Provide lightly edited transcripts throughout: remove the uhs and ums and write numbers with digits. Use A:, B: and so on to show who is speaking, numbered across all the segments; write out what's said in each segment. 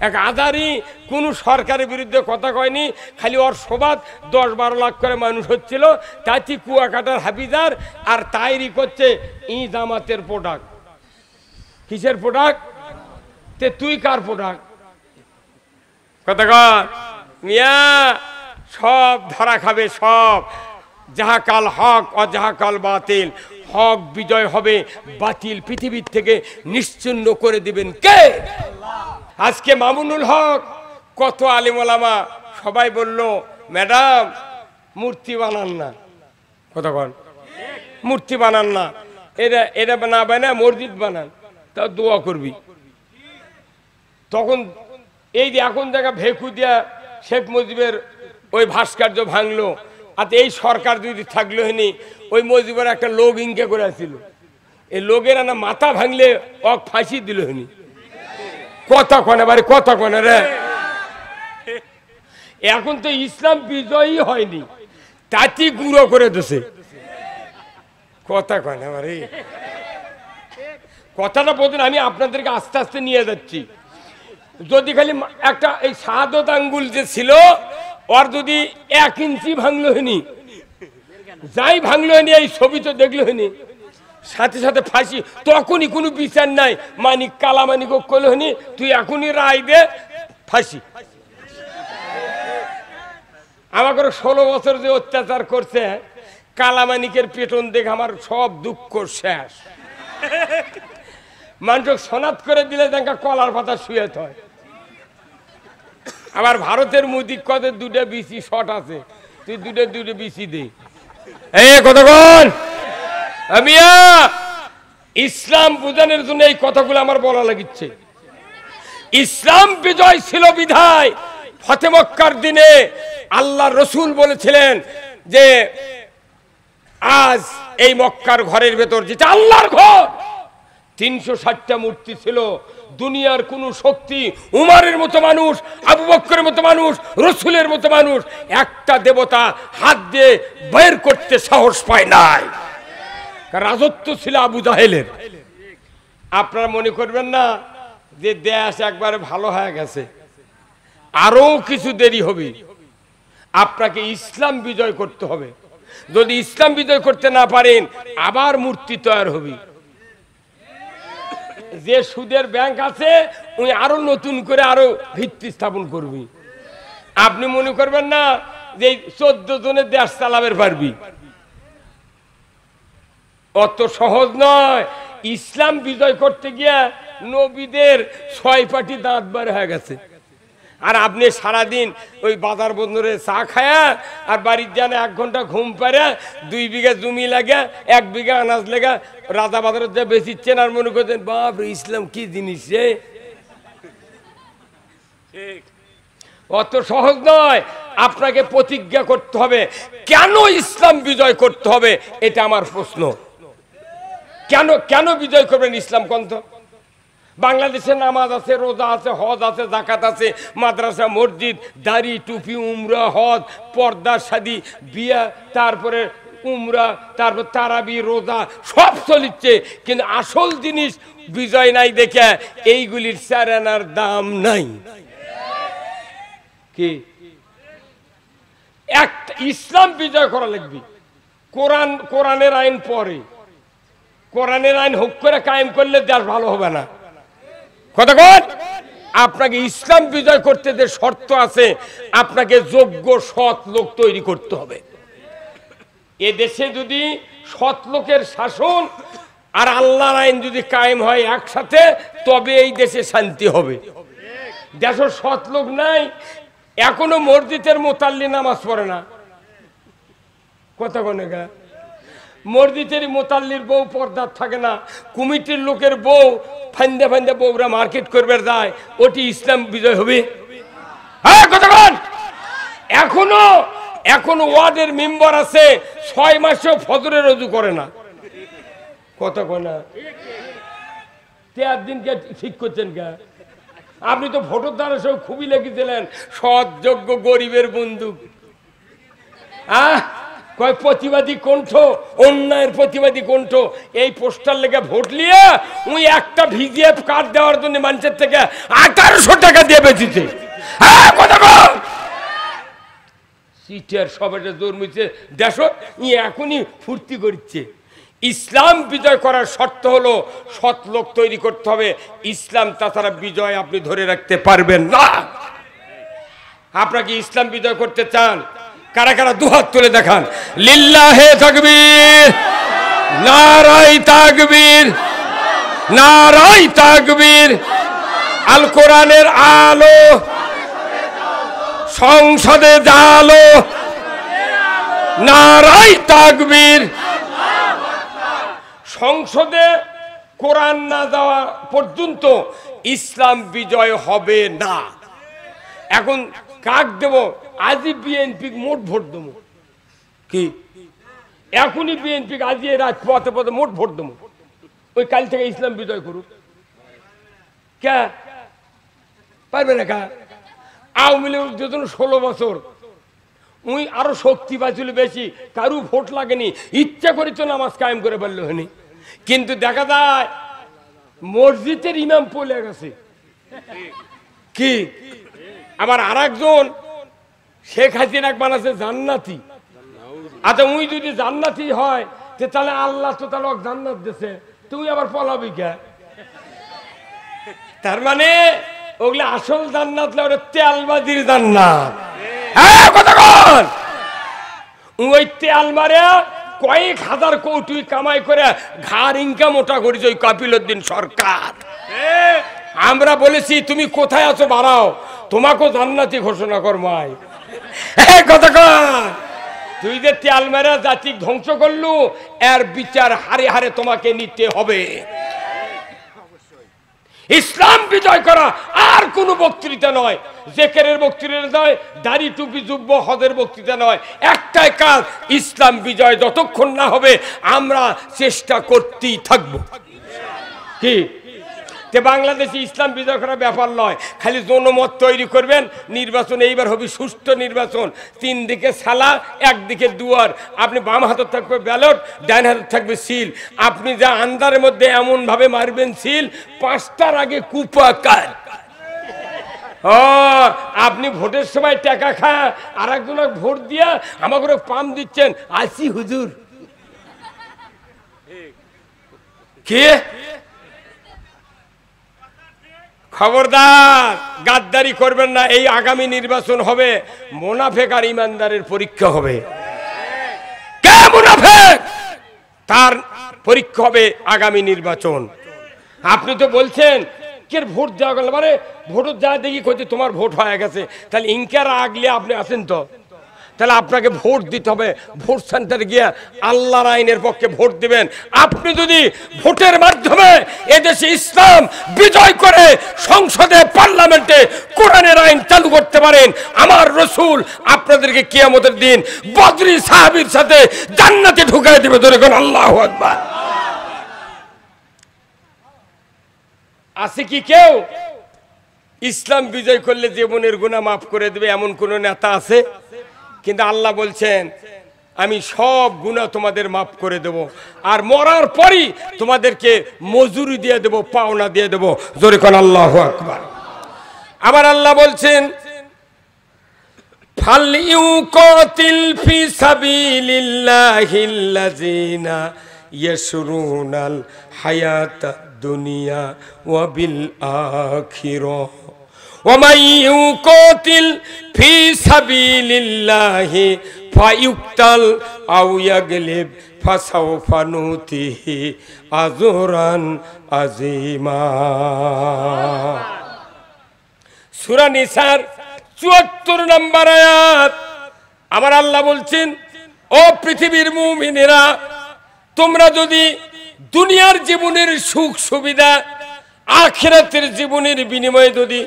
A: এক আজারি কোনো সরকারের বিরুদ্ধে কথা কয়নি, খালি ওর সবাদ 10-12 লাখ করে মানুষ হচ্ছিল, তাতে কুয়াকাটার হাফিজার আর তাইরি করছে ই জামাতের প্রোডাক্ট। কিসের প্রোডাক্ট? তে তুই কার প্রোডাক্ট? কথা কর মিয়া, সব ধরা খাবে সব। যাহা কাল হক ও যাহা কাল বাতিল, হক বিজয় হবে, বাতিল পৃথিবীর থেকে নিশ্চিহ্ন করে দিবেন কে? আজকে মামুনুল হক, কত আলিম ওলামা সবাই বলল ম্যাডাম মূর্তি বানান না। কথা কন, মূর্তি বানান না, এটা এটা না বানায় মসজিদ বানান, তা দোয়া করবি। তখন এই যে এখন দেখা ভেকু দিয়া শেখ মুজিবের ওই ভাস্কর্য ভাঙলো, আর এই সরকার যদি থাকলো হয়নি, ওই মুজিবের একটা লোক ইনকে করে আসছিল, এই লোকের না মাথা ভাঙলে অক ফাঁসি দিল হয়নি। কথা কনে বাড়ি, কথা কনে রে। এখন তো ইসলাম বিজয়ী হয়নি, তাতি গুঁড়ো করে দিছে। কথা কনে বাড়ি, কথাটা বলুন, আমি আপনাদেরকে আস্তে আস্তে নিয়ে যাচ্ছি। যদি খালি একটা এই শাহাদত আঙ্গুল যে ছিল, ওর যদি 1 ইঞ্চি ভাঙলো হয়নি, যাই ভাঙলো হয়নি, এই ছবি তো দেখলো হয়নি, সাথে সাথে ফাঁসি। তখনই কোনো বিচার নাই, মানিক কালা মানিক করলো হয়নি, তুই এখনই রায় দে, ফাঁসি। আমাকে 16 বছর যে অত্যাচার করছে, কালামানিকের পেটন দেখে আমার সব দুঃখ শেষ। মানুষ সনাত করে দিলে দেখা কলার পাতা শুয়ে হয়। আবার ভারতের মুদি কত 2টা বিসি শট আছে, তুই 2টা বিসি দে। এই কতক্ষণ আমিয়া ইসলাম বুঝানোর জন্য এই কথাগুলো আমার বলা লাগিচ্ছে। ইসলাম বিজয় ছিল বিধায় ফতে মক্কার দিনে আল্লাহ রসুল বলেছিলেন যে আজ এই মক্কার ঘরের ভেতর, যেটা আল্লাহর ঘর, 360টা মূর্তি ছিল। দুনিয়ার কোন শক্তি, উমারের মতো মানুষ, আবু বকরের মতো মানুষ, রসুলের মতো মানুষ একটা দেবতা হাত দিয়ে বের করতে সাহস পায় নাই। রাজত্ব ছিল আবু জাহেলের। আপনারা মনে করবেন না যে দেশ একবারে ভালো হয়ে গেছে, আরো কিছু দেরি হবে। আপনাকে ইসলাম বিজয় করতে হবে। যদি ইসলাম বিজয় করতে না পারেন, আবার মূর্তি তৈরি হবে। যে সুদের ব্যাংক আছে, উনি আরো নতুন করে আরো ভিত্তি স্থাপন করবি। আপনি মনে করবেন না যে 14 জনের দেশ চালাবের পারবি, অত সহজ নয়। ইসলাম বিজয় করতে গিয়া নবীদের 6 পাটি দাঁত বার হয়ে গেছে। আর আপনি সারাদিন ওই বাজার বন্দরে চা খায়া আর বাড়ির যান 1 ঘন্টা ঘুম পারে, 2 বিঘা জমি লাগা, 1 বিঘা আনাজ লেগা রাজা বাজারে যা বেচিচ্ছেন, আর মনে করছেন বাপ ইসলাম কি জিনিস রে। অত সহজ নয়। আপনাকে প্রতিজ্ঞা করতে হবে। কেন ইসলাম বিজয় করতে হবে, এটা আমার প্রশ্ন। কেন কেন বিজয় করবেন ইসলাম কন্ত? বাংলাদেশে নামাজ আছে, রোজা আছে, হজ আছে, জাকাত আছে, মাদ্রাসা, মসজিদ, দাড়ি, টুপি, উমরা, হজ, পর্দা, শাদী, বিয়া, তারপরে উমরা, তারপর তারাবি, রোজা সব চলিচ্ছে, কিন্তু আসল জিনিস বিজয় নাই দেখে এইগুলির 4 আনার দাম নাই। কি একটা ইসলাম বিজয় করা লাগবে। কোরআনের আইন পরে, কোরআনের আইন হুক করে কায়েম করলে দেশ ভালো হবে না। কতক্ষণ আপনাকে ইসলাম বিজয় করতে যে শর্ত আছে, আপনাকে যোগ্য সৎ লোক তৈরি করতে হবে। এ দেশে যদি সৎ লোকের শাসন আর আল্লাহর আইন যদি কায়েম হয় একসাথে, তবে এই দেশে শান্তি হবে। দেশের সৎ লোক নাই, এখনো মসজিদের মোতাল্লি নামাজ পড়ে না। কতক্ষণ মসজিদের মোতাল্লির বউ পর্দার থাকে না, কমিটির লোকের বউ ফান্দে ফান্দে বউরা মার্কেট করবে যায়, ওটি ইসলাম বিজয় হবে? হ্যাঁ কতক্ষণ এখনো ওয়ার্ডের মেম্বার আছে 6 মাসেও ফজরের রজু করে না। কতক্ষণ 3 দিনকে ঠিক করছেন কে? আপনি তো ভোটের দ্বারা সব খুবই লেগেছিলেন, সৎ যোগ্য গরিবের বন্ধু। কয় প্রতিবাদী কণ্ঠ, অন্যায়ের প্রতিবাদী কণ্ঠ। এই পোস্টার লেগে ভোট নিয়ে উই একটা ভিজিএফ কার্ড দেওয়ার জন্য মানুষের থেকে 1800 টাকা দিয়ে বেঁচেছে। হ্যাঁ কথা বল, সিটের সবাইটা জন্মেছে দেশ, ই এখনই ফুর্তি করছে। ইসলাম বিজয় করার শর্ত হলো সৎ লোক তৈরি করতে হবে। ইসলাম তাছাড়া বিজয় আপনি ধরে রাখতে পারবেন না। আপনাকে ইসলাম বিজয় করতে চান? কারা কারা দুহাত তুলে দেখান। লিল্লাহে তাকবীর, নারায়ে তাকবীর, নারায়ে তাকবীর। আল কোরআনের আলো সংসদে জালো, নারায়ে তাকবীর। সংসদে কোরআন না যাওয়া পর্যন্ত ইসলাম বিজয় হবে না। এখন কাক দেব? আজই বিএনপি মোট ভোট দেবো। কি এখনই বিএনপি আজই রাত পথে পথে মোট ভোট দেবো। ওই কাল থেকে ইসলাম বিজয় করুক। কে পারবে না? কা আওয়ামী লীগ যখন 16 বছর উই আরো শক্তি পাইছিল বেশি, কারু ভোট লাগেনি, ইচ্ছা করেছ নামাজ কায়েম করে পারল হয়নি। কিন্তু দেখা যায় মসজিদের ইমাম পড়ে গেছে। কি আবার আর একজন শেখ হাসিনা বানাচ্ছে জান্নাতি। আচ্ছা উই যদি জান্নাতি হয় তাহলে আল্লাহ তো তাহলে জান্নাত দিছে, তুই আবার পলাবি কে? তার মানে ওগুলো আসল জান্নাত না, ওটা তেলবাজির জান্নাত। হ্যাঁ কথা বল। ওই তেল মারে কয়েক হাজার কোটি কামাই করে ঘাড় ইনকাম ওটা করেছে ওই কপিলউদ্দিন সরকার। আমরা বলেছি তুমি কোথায় আছো বাড়াও, তোমাকেও জান্নাতি ঘোষণা কর মাই। কথা কর, তুই যে তেল মেরা জাতি ধ্বংস করলু, এর বিচার হারে হারে তোমাকে নিতে হবে। ইসলাম বিজয় করা আর কোন বক্তৃতা নয়, জেকেরের বক্তৃতা নয়, দাড়ি টুপি যুব্ব হজের বক্তৃতা নয়। একটাই কাজ, ইসলাম বিজয় যতক্ষণ না হবে আমরা চেষ্টা করতেই থাকবো। কি বাংলাদেশে ইসলাম বিজয় করার ব্যাপার নয়, খালি জনমত তৈরি করবেন। নির্বাচন এইবার হবে সুষ্ঠু নির্বাচন, 3 দিকে সালা, একদিকে দুয়ার। আপনি বাম হাতে থাকবে ব্যালট, ডান হাতে থাকবে সিল। আপনি যা আন্দারের মধ্যে এমন ভাবে মারবেন সিল, 5টার আগে কুপাকার। ও আপনি ভোটের সময় টাকা খা আর একজনের ভোট দিয়া আমাকে পাম দিচ্ছেন, আসি হুজুর। কে খবরদার গাদ্দারি করবেন না। এই আগামী নির্বাচন হবে মুনাফেক আর ইমানদারের পরীক্ষা হবে। কে মুনাফেক তার পরীক্ষা হবে আগামী নির্বাচন। আপনি তো বলছেন কে ভোট দেওয়া গেল, মানে ভোট যা দেখি কইতে তোমার ভোট হয়ে গেছে, তাহলে ইনকার আগলে আপনি আছেন তো, তাহলে আপনাকে ভোট দিতে হবে। ভোট সেন্টারে গিয়ে আল্লাহর আইনের পক্ষে ভোট দিবেন। আপনি যদি ভোটের মাধ্যমে এদেশে ইসলাম বিজয় করে সংসদে পার্লামেন্টে কোরআনের আইন চালু করতে পারেন, আমার রাসূল আপনাদেরকে কিয়ামতের দিন বদরি সাহাবীর সাথে জান্নাতে ঢুকায় দিবে। ধরে কোন আল্লাহু আকবার। আছে কি কেউ ইসলাম বিজয় করলে জীবনের গুনাহ মাফ করে দেবে এমন কোন নেতা আছে? কিন্তু আল্লাহ বলছেন আমি সব গুনাহ তোমাদের মাফ করে দেব, আর মরার পরই তোমাদেরকে মজুরি দিয়ে দেব, পাওনা দিয়ে দেব। জোরে কোন আল্লাহু আকবার। আবার আল্লাহ বলছেন ফালইউকাতিল ফি সাবিলিল্লাহিল্লাযিনা ইয়াশরুনাল হায়াতাদ দুনিয়া ওয়া বিল আখিরাহ ومن يقاتل في سبيل الله فيقتل أو يغلب فسوف نؤتيه أجرا عظيما। সূরা নিসার ৭৪ নম্বর আয়াত। আমার আল্লাহ বলছেন ও পৃথিবীর মুমিনেরা, তোমরা যদি দুনিয়ার জীবনের সুখ সুবিধা আখিরাতের জীবনের বিনিময়ে যদি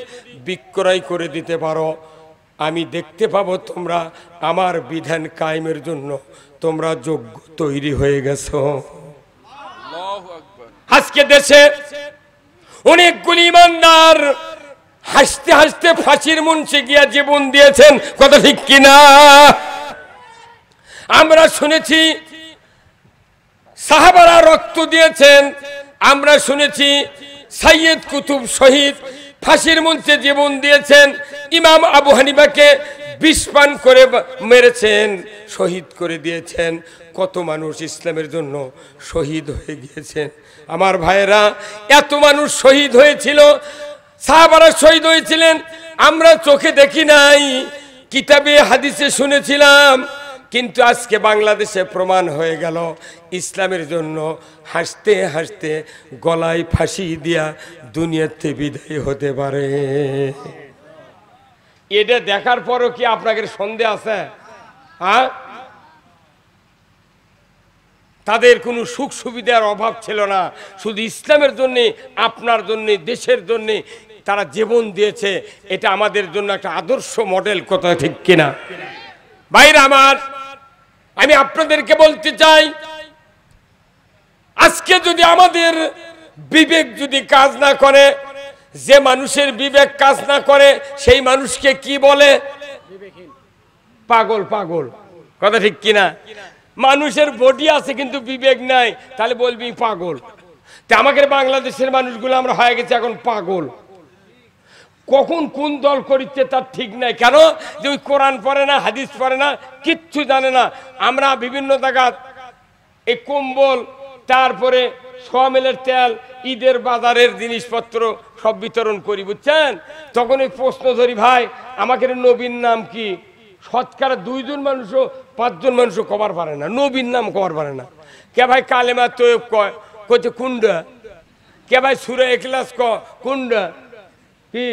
A: বিক্রয় করে দিতে পারো, আমি দেখতে পাবো তোমরা আমার বিধান কায়েমের জন্য তোমরা যোগ্য তৈরি হয়ে গেছো। আজকে দেশে অনেকগুলি ইমানদার হাসতে হাসতে ফাঁসির মঞ্চে গিয়া জীবন দিয়েছেন, কথা ঠিক কিনা? আমরা শুনেছি সাহাবারা রক্ত দিয়েছেন, আমরা শুনেছি সাইয়েদ কুতুব শহীদ ফাঁসির মঞ্চে জীবন দিয়েছেন, ইমাম আবু হানিফাকে বিষ পান করে মেরেছেন, শহীদ করে দিয়েছেন। কত মানুষ ইসলামের জন্য শহীদ হয়ে গিয়েছেন। আমার ভাইয়েরা, এত মানুষ শহীদ হয়েছিল, সাহাবারা শহীদ হয়েছিলেন, আমরা চোখে দেখি নাই, কিতাবে হাদিসে শুনেছিলাম। কিন্তু আজকে বাংলাদেশে প্রমাণ হয়ে গেল ইসলামের জন্য হাসতে হাসতে গলায় ফাঁসি দিয়া দুনিয়াতে বিদায় হতে পারে। এটা দেখার পরও কি আপনাদের সন্দেহ আছে? হ্যাঁ, তাদের কোনো সুখ সুবিধার অভাব ছিল না, শুধু ইসলামের জন্যে, আপনার জন্যে, দেশের জন্যে তারা জীবন দিয়েছে। এটা আমাদের জন্য একটা আদর্শ মডেল, কথা ঠিক কিনা? ভাইরা আমার, আমি আপনাদেরকে বলতে চাই, আজকে যদি আমাদের বিবেক যদি কাজ না করে, যে মানুষের বিবেক কাজ না করে সেই মানুষকে কি বলে? পাগল। পাগল, কথা ঠিক কিনা? মানুষের বডি আছে কিন্তু বিবেক নাই, তাহলে বলবি পাগল। তা আমাদের বাংলাদেশের মানুষগুলো আমরা হয়ে গেছে এখন পাগল। কখন কোন দল করিচ্ছে তার ঠিক নাই। কেন? যে ওই কোরআন পড়ে না, হাদিস পড়ে না, কিচ্ছু জানে না। আমরা বিভিন্ন জায়গা এই কম্বল, তারপরে সোয়ামিলের তেল, ঈদের বাজারের জিনিসপত্র সব বিতরণ করি, বুঝছেন? তখন এই প্রশ্ন ধরি, ভাই আমাদের নবীর নাম কি? শতকরা 2 জন মানুষও 5 জন মানুষও কবার পারে না, নবীর নাম কবার পারে না। কে ভাই কালেমা তৈব কয়, কইছে কুন্ডা। কে ভাই সূরা ইখলাস কুন্ডা। কি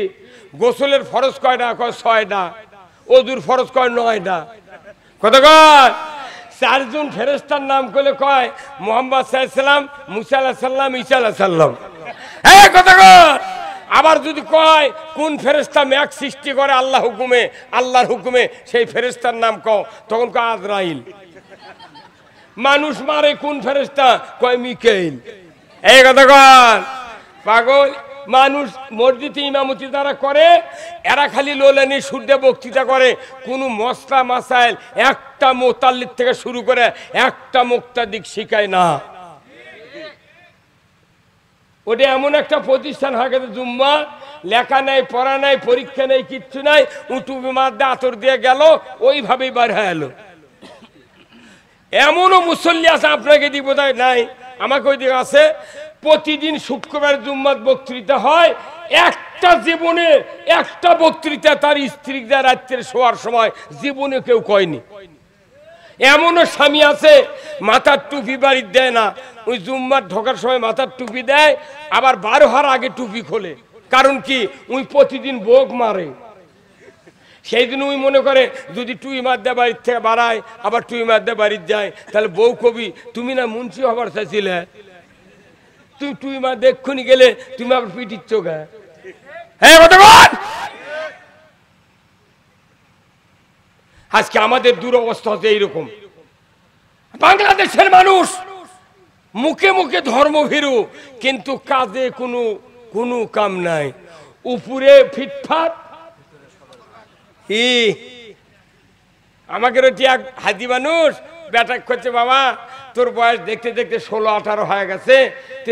A: গোসলের ফরজ কয়টা? কয় 6টা। ওযুর ফরজ কয় 9টা। কথা কয়? 4 জন ফেরেশতার নাম করলে কয় মুহাম্মদ সাল্লাল্লাহু আলাইহি সাল্লাম, মুসা আলাইহিস সালাম, ঈসা আলাইহিস সালাম। এই কথা কয়। আবার যদি কয় কোন ফেরেশতা মেঘ সৃষ্টি করে আল্লাহ হুকুমে, আল্লাহর হুকুমে, সেই ফেরেশতার নাম কও, তখন কয় আজরাইল। মানুষ মারে কোন ফেরেশতা? কয় মিকাইল। এই কথা কয়। পাগল মানুষ। মসজিদে ইমামতি যারা করে এরা খালি লোলানি সুরদে বক্তৃতা করে, কোনো মশলা মাসাইল একটা মোতাল্লিদ থেকে শুরু করে একটা মুক্তাদিক শিখায় না। ওটা এমন একটা প্রতিষ্ঠান হয়ে গেছে, জুম্মা লেখা নাই, পড়া নাই, পরীক্ষা নেই, কিচ্ছু নাই, উঁটু বিমার দিয়ে আতর দিয়ে গেল, ওইভাবেই বার হয়ে এলো। এমনও মুসল্লি আছে, আপনাকে দিব নাই, আমাকে ওই দিকে আছে, প্রতিদিন শুক্রবার জুম্মাত বক্তৃতা হয়, একটা জীবনে একটা বক্তৃতা তার স্ত্রী যা রাত্রে শোয়ার সময় জীবনে কেউ কয়নি। এমনও স্বামী আছে মাথার টুপি বাড়ির দেয় না, ওই জুম্মার ঢোকার সময় মাথার টুপি দেয়, আবার 12 হওয়ার আগে টুপি খোলে। কারণ কি? ওই প্রতিদিন বোক মারে। সেই দিন ওই মনে করে যদি টুই মাদ্দা বাড়ির থেকে বাড়ায়, আবার টুই মাদ্দা বাড়ির যায়, তাহলে বউ কবি তুমি না মুন্সি হবার চাইছিলে, তুই টুই মা দেখুনি গেলে তুমি আবার পিটিচ্ছ গা। হ্যাঁ কথা বল। আজকে আমাদের দুরবস্থা হচ্ছে এইরকম। বাংলাদেশের মানুষ মুখে মুখে ধর্মভীরু, কিন্তু কাজে কোনো কাম নাই, উপরে ফিটফাট। আমাকে রয়েছে এক হাজি মানুষ, বেটা করছে বাবা তোর বয়স দেখতে দেখতে 16-18 হয়ে গেছে,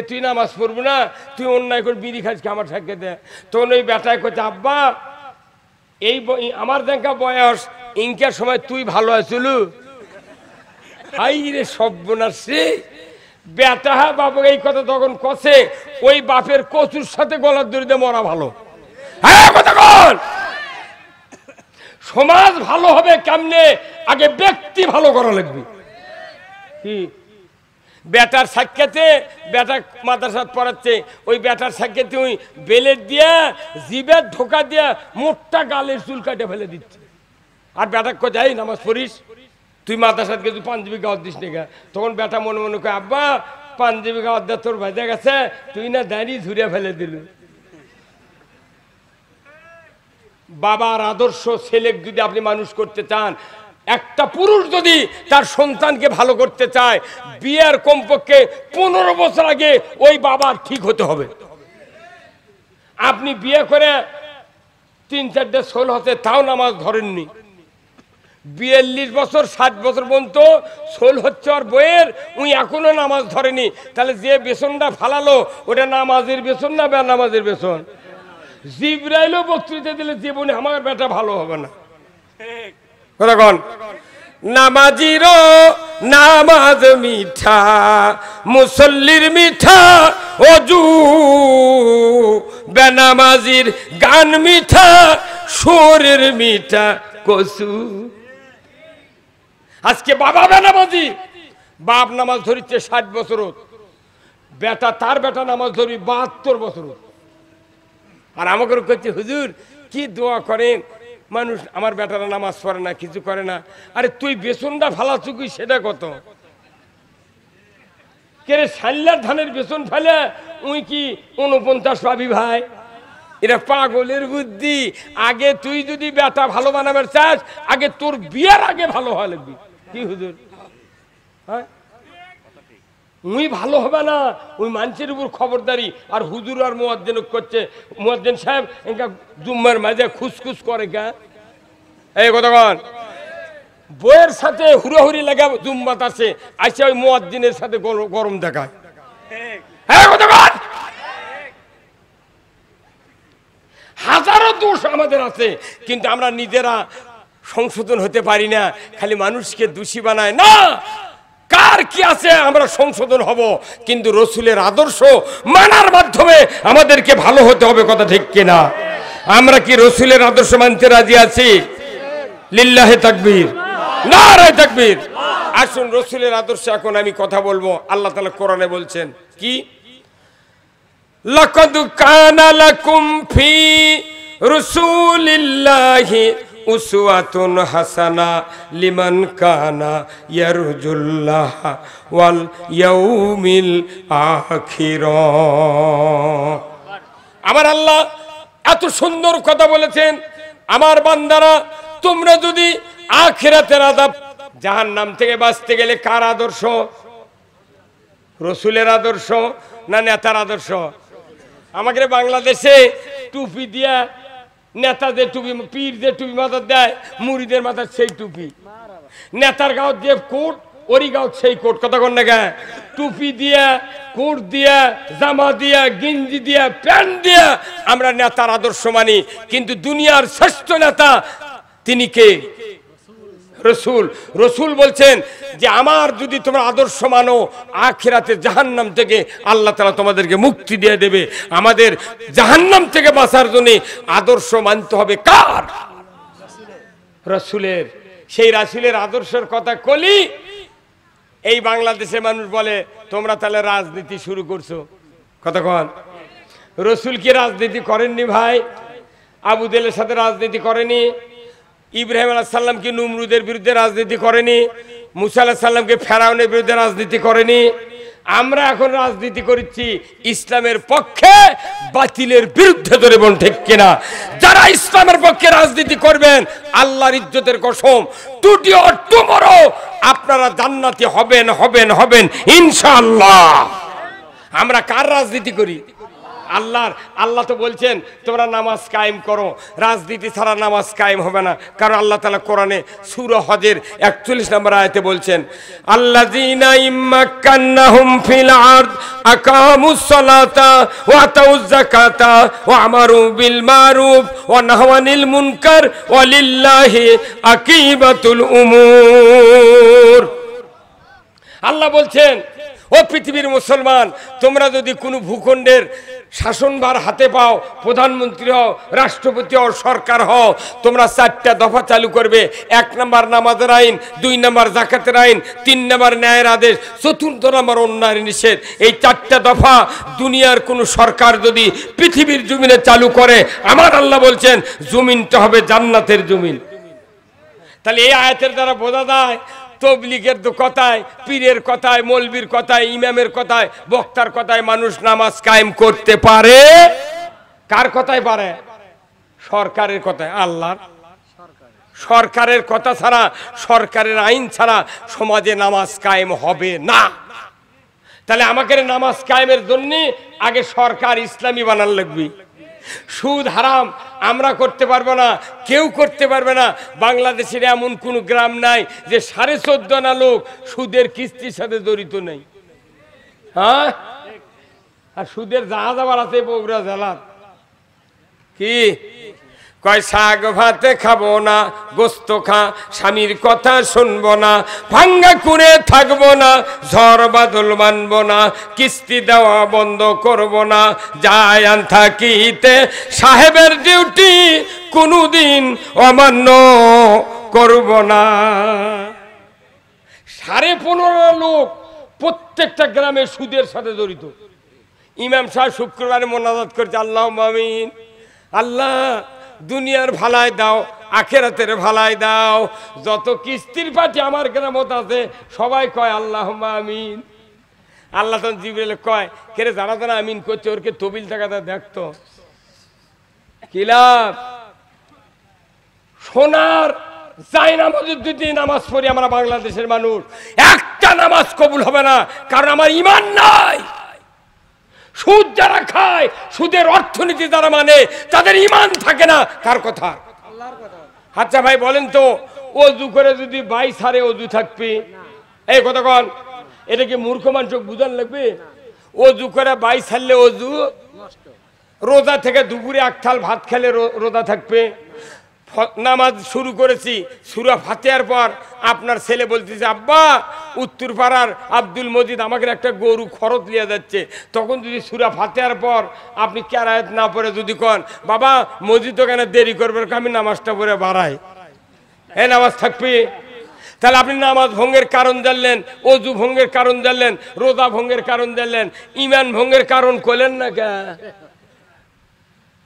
A: তুই নামাজ পড়বো না, তুই অন্যায় করে বিড়ি খাইছি আমার সাথে দে। তখন ওই বেটায় করছে আব্বা এই আমার দেখা বয়স ইনকার সময় তুই ভালো আছিল। হাই রে সর্বনাশ রে বেটা। হ্যাঁ বাবু এই কথা তখন কষে, ওই বাপের কচুর সাথে গলার দড়িতে মরা ভালো। হ্যাঁ কথা বল। সমাজ ভালো হবে কেমনে? আগে ব্যক্তি ভালো করা লাগবে। কি বেটার সাক্ষাতে, বেটা মাদ্রাসাত পড়াচ্ছে, ওই বেটার সাক্ষাতে ওই বেলেট দিয়া জিবের ঢোকা দিয়া মোটটা গালের চুল কাটে ফেলে দিচ্ছে। আর বেটা কোথায় নামাজ পড়িস, তুই মাদ্রাসাত গেছি পাঞ্জাবি গাওয়ার দিস না। তখন বেটা মনে মনে কয় আব্বা পাঞ্জাবি গাওয়ার দেওয়া তোর ভাইজা গেছে, তুই না দাঁড়িয়ে ঝুরিয়ে ফেলে দিল। বাবার আদর্শ ছেলে যদি আপনি মানুষ করতে চান, একটা পুরুষ যদি তার সন্তানকে ভালো করতে চায়, বিয়ের কমপক্ষে 15 বছর আগে ওই বাবার ঠিক হতে হবে। আপনি বিয়ে করে 3-4টে ষোল হতে তাও নামাজ ধরেননি, 42 বছর 60 বছর পর্যন্ত সোল হচ্ছে আর বইয়ের উই এখনো নামাজ ধরেনি, তাহলে যে বেসনটা ফালালো ওটা নামাজের বেসন না বেনামাজের বেসন? জিবরাইলও বক্তৃতা দিলে জীবনে আমার বেটা ভালো হবে না। কতক্ষণ নামাজিরও নামাজ মিঠা, মুসল্লির মিঠা অজু, বেনামাজির গান মিঠা, সুরের মিঠা কসু। আজকে বাবা বেনামাজি, বাপ নামাজ ধরিচ্ছে 60 বছর, বেটা তার বেটা নামাজ ধরবি 72 বছর। আর আমাকে করছে হুজুর কি দোয়া করেন, মানুষ আমার বেটারা নামাজ পড়ে না, কিছু করে না। আরে তুই বেসনটা ফালা চুকি সেটা কত? কে রে সাল্লার ধানের বেসন ফেলে উই কি 49 পাবি ভাই? এটা পাগলের বুদ্ধি। আগে তুই যদি বেটা ভালো বানাবার চাস, আগে তোর বিয়ের আগে ভালো হওয়া লাগবি। কি হুজুর? হ্যাঁ, উই ভালো হবে না, ওই মানুষের উপর খবরদারি। আর হুজুর আর মুয়াজ্জিন করছে, মুয়াজ্জিন সাহেব একা জুম্মার মাঝে খুসখুস করে কা এই কতক্ষণ বইয়ের সাথে হুড়োহুড়ি লাগা জুম্মাত আছে, আইসা ওই মুয়াজ্জিনের সাথে গরম দেখায়। হ্যাঁ কতক্ষণ হাজারো দোষ আমাদের আছে, কিন্তু আমরা নিজেরা সংশোধন হতে পারি না, খালি মানুষকে দোষী বানায় না। কার কি আছে আমরা সংশোধন হব, কিন্তু রসুলের আদর্শ মানার মাধ্যমে আমাদেরকে ভালো হতে হবে। কথা ঠিক কিনা? আমরা কি রসুলের আদর্শ মানতে রাজি আছি? লিল্লাহে তাকবীর, নারায়ে তাকবীর। আসুন রসুলের আদর্শ এখন আমি কথা বলবো। আল্লাহ তাআলা কোরআনে বলছেন কি, লাকাদ কানা লাকুম ফি রাসূলিল্লাহি উসওয়াতুন হাসানা লিমান কানা ইয়ারজুল্লাহ ওয়াল ইয়াউমিল আখির। আমার আল্লাহ এত সুন্দর কথা বলেছেন, আমার বান্দারা তোমরা যদি আখিরাতের আযাব জাহান্নাম থেকে বাঁচতে গেলে কার আদর্শ? রসুলের আদর্শ না নেতার আদর্শ? আমাদের বাংলাদেশে টুপি দিয়া নেতা যে টুপি, পীর যে টুপি মাথার দেয়, মুড়িদের মাথার সেই টুপি, নেতার গাও যে কোট ওরি গাও সেই কোট। কথা কন না গায়ে টুপি দিয়া, কোট দিয়া, জামা দিয়া, গিঞ্জি দিয়া, প্যান্ট দিয়া আমরা নেতার আদর্শ মানি। কিন্তু দুনিয়ার শ্রেষ্ঠ নেতা তিনি কে? রসুল। রসুল বলছেন যে আমার যদি তোমরা আদর্শ মানো, আখিরাতে জাহান্নাম থেকে আল্লাহ তাআলা তোমাদেরকে মুক্তি দিয়ে দেবে। আমাদের জাহান্নাম থেকে বাঁচার জন্য আদর্শ মানতে হবে কার? রসুলের। সেই রাসূলের আদর্শের কথা কলি এই বাংলাদেশে মানুষ বলে তোমরা তাহলে রাজনীতি শুরু করছো। কতক্ষণ রসুল কি রাজনীতি করেননি ভাই? আবু জেলের সাথে রাজনীতি করেনি? ইব্রাহিম আলাইহিস সালাম কি নমরুদের বিরুদ্ধে রাজনীতি করেনি? মুসা আলাইহিস সালামকে ফেরাউনের বিরুদ্ধে রাজনীতি করেনি? আমরা এখন রাজনীতি করছি ইসলামের পক্ষে, বাতিলের বিরুদ্ধে। ধরে বল ঠিক কিনা? যারা ইসলামের পক্ষে রাজনীতি করবেন, আল্লাহর ইজ্জতের কসম, টুডে অর টুমরো আপনারা জান্নাতি হবেন, হবেন, হবেন ইনশাআল্লাহ। আমরা কার রাজনীতি করি? আল্লাহর। আল্লাহ তো বলছেন তোমরা নামাজ কায়েম করো, রাজনীতি ছাড়া নামাজ কায়েম হবে না। কারণ আল্লাহ তাআলা কোরআনে সূরা হজের 41 নম্বর আয়াতে বলছেন, আল্লাযীনা ইম্মাক্কান্নাহুম ফিল আরদ আকামুস সালাতা ওয়া আতাউয যাকাতা ওয়া আমারু বিল মারুফ ওয়া নাহাউ আনিল মুনকার ওয়া লিল্লাহি আকিবাতুল উমুর। আল্লাহ বলছেন, ও পৃথিবীর মুসলমান, তোমরা যদি কোনো ভূখণ্ডের শাসনভার হাতে পাও, প্রধানমন্ত্রী হও, রাষ্ট্রপতি হও, সরকার হও, তোমরা 4টা দফা চালু করবে। 1 নম্বর নামাজের আইন, 2 নম্বর যাকাতের আইন, 3 নম্বর ন্যায়ের আদেশ, 4র্থ নম্বর অন্যায়ের নিষেধ। এই 4টা দফা দুনিয়ার কোন সরকার যদি পৃথিবীর জমিনে চালু করে, আমার আল্লাহ বলছেন জমিনটা হবে জান্নাতের জমিন। তাহলে এই আয়াতের দ্বারা বোঝা যায় তবলিগের কথায়, পীরের কথায়, মৌলবীর কথায়, ইমামের কথায়, বক্তার কথায় মানুষ নামাজ কায়েম করতে পারে। কার কথায় পারে? সরকারের কথায়। আল্লাহর। সরকারের কথা ছাড়া, সরকারের আইন ছাড়া সমাজে নামাজ কায়েম হবে না। তাহলে আমাকে নামাজ কায়েমের জন্য আগে সরকার ইসলামী বানান লাগবে। সুদ হারাম আমরা করতে পারবো না, কেউ করতে পারবে না। বাংলাদেশের এমন কোনো গ্রাম নাই যে 14.5 আনা লোক সুদের কিস্তির সাথে জড়িত নেই। হ্যাঁ, আর সুদের জাহাজ আবার আছে বগুড়া জেলার। কি কয়, শাক ভাতে খাবো না, গোস্ত খা, স্বামীর কথা শুনবো না, ভাঙ্গা কুড়ে থাকবো না, ঝড় বাদল মানবো না, কিস্তি দেওয়া বন্ধ করবো না, যায় আন থাকিতে সাহেবের ডিউটি কোনোদিন অমান্য করব না। 15.5 লোক প্রত্যেকটা গ্রামে সুদের সাথে জড়িত। ইমাম সাহেব শুক্রবারে মোনাজাত করছে, আল্লাহ আমিন, আল্লাহ দুনিয়ার ভালাই দাও, আখেরাতের ভালাই দাও। যত কিস্তির পাটি আমার গ্রামত আছে সবাই কয় আল্লাহ আমিন। আল্লাহ তখন জিবরাইল কয়, কেরে যারা যারা আমিন করছে ওরকে তবিল টাকাটা দেখতো কি লাভ। সোনার যাই নামাজের দুটি নামাজ পড়ি আমরা বাংলাদেশের মানুষ, একটা নামাজ কবুল হবে না, কারণ আমার ঈমান নাই। সুদ যারা খায়, সুদের অর্থনীতি যারা মানে, তাদের ঈমান থাকে না। কার কথা? আচ্ছা ভাই বলেন তো, অজু করে যদি 22 হারে অজু থাকবে, এই কথা কন, এটা কি মূর্খ মানুষ বুঝান লাগবে? অজু করে 22 হারলে অজু, রোজা থেকে দুপুরে 1 থাল ভাত খেলে রোজা থাকবে। নামাজ শুরু করেছি, সূরা ফাতিহার পর আপনার ছেলে বলতেছে, আব্বা উত্তর পাড়ার আব্দুল মজিদ আমাকে একটা গরু খরচ নিয়ে যাচ্ছে। তখন যদি সূরা ফাতিহার পর আপনি কেরায়াত না পড়ে যদি কন, বাবা মজিদ ওখানে দেরি করবে, আমি নামাজটা পড়ে বাড়াই, এই নামাজ থাকবে। তাহলে আপনি নামাজ ভঙ্গের কারণ জানলেন, অজু ভঙ্গের কারণ জানলেন, রোজা ভঙ্গের কারণ জানলেন, ঈমান ভঙ্গের কারণ করলেন না কে?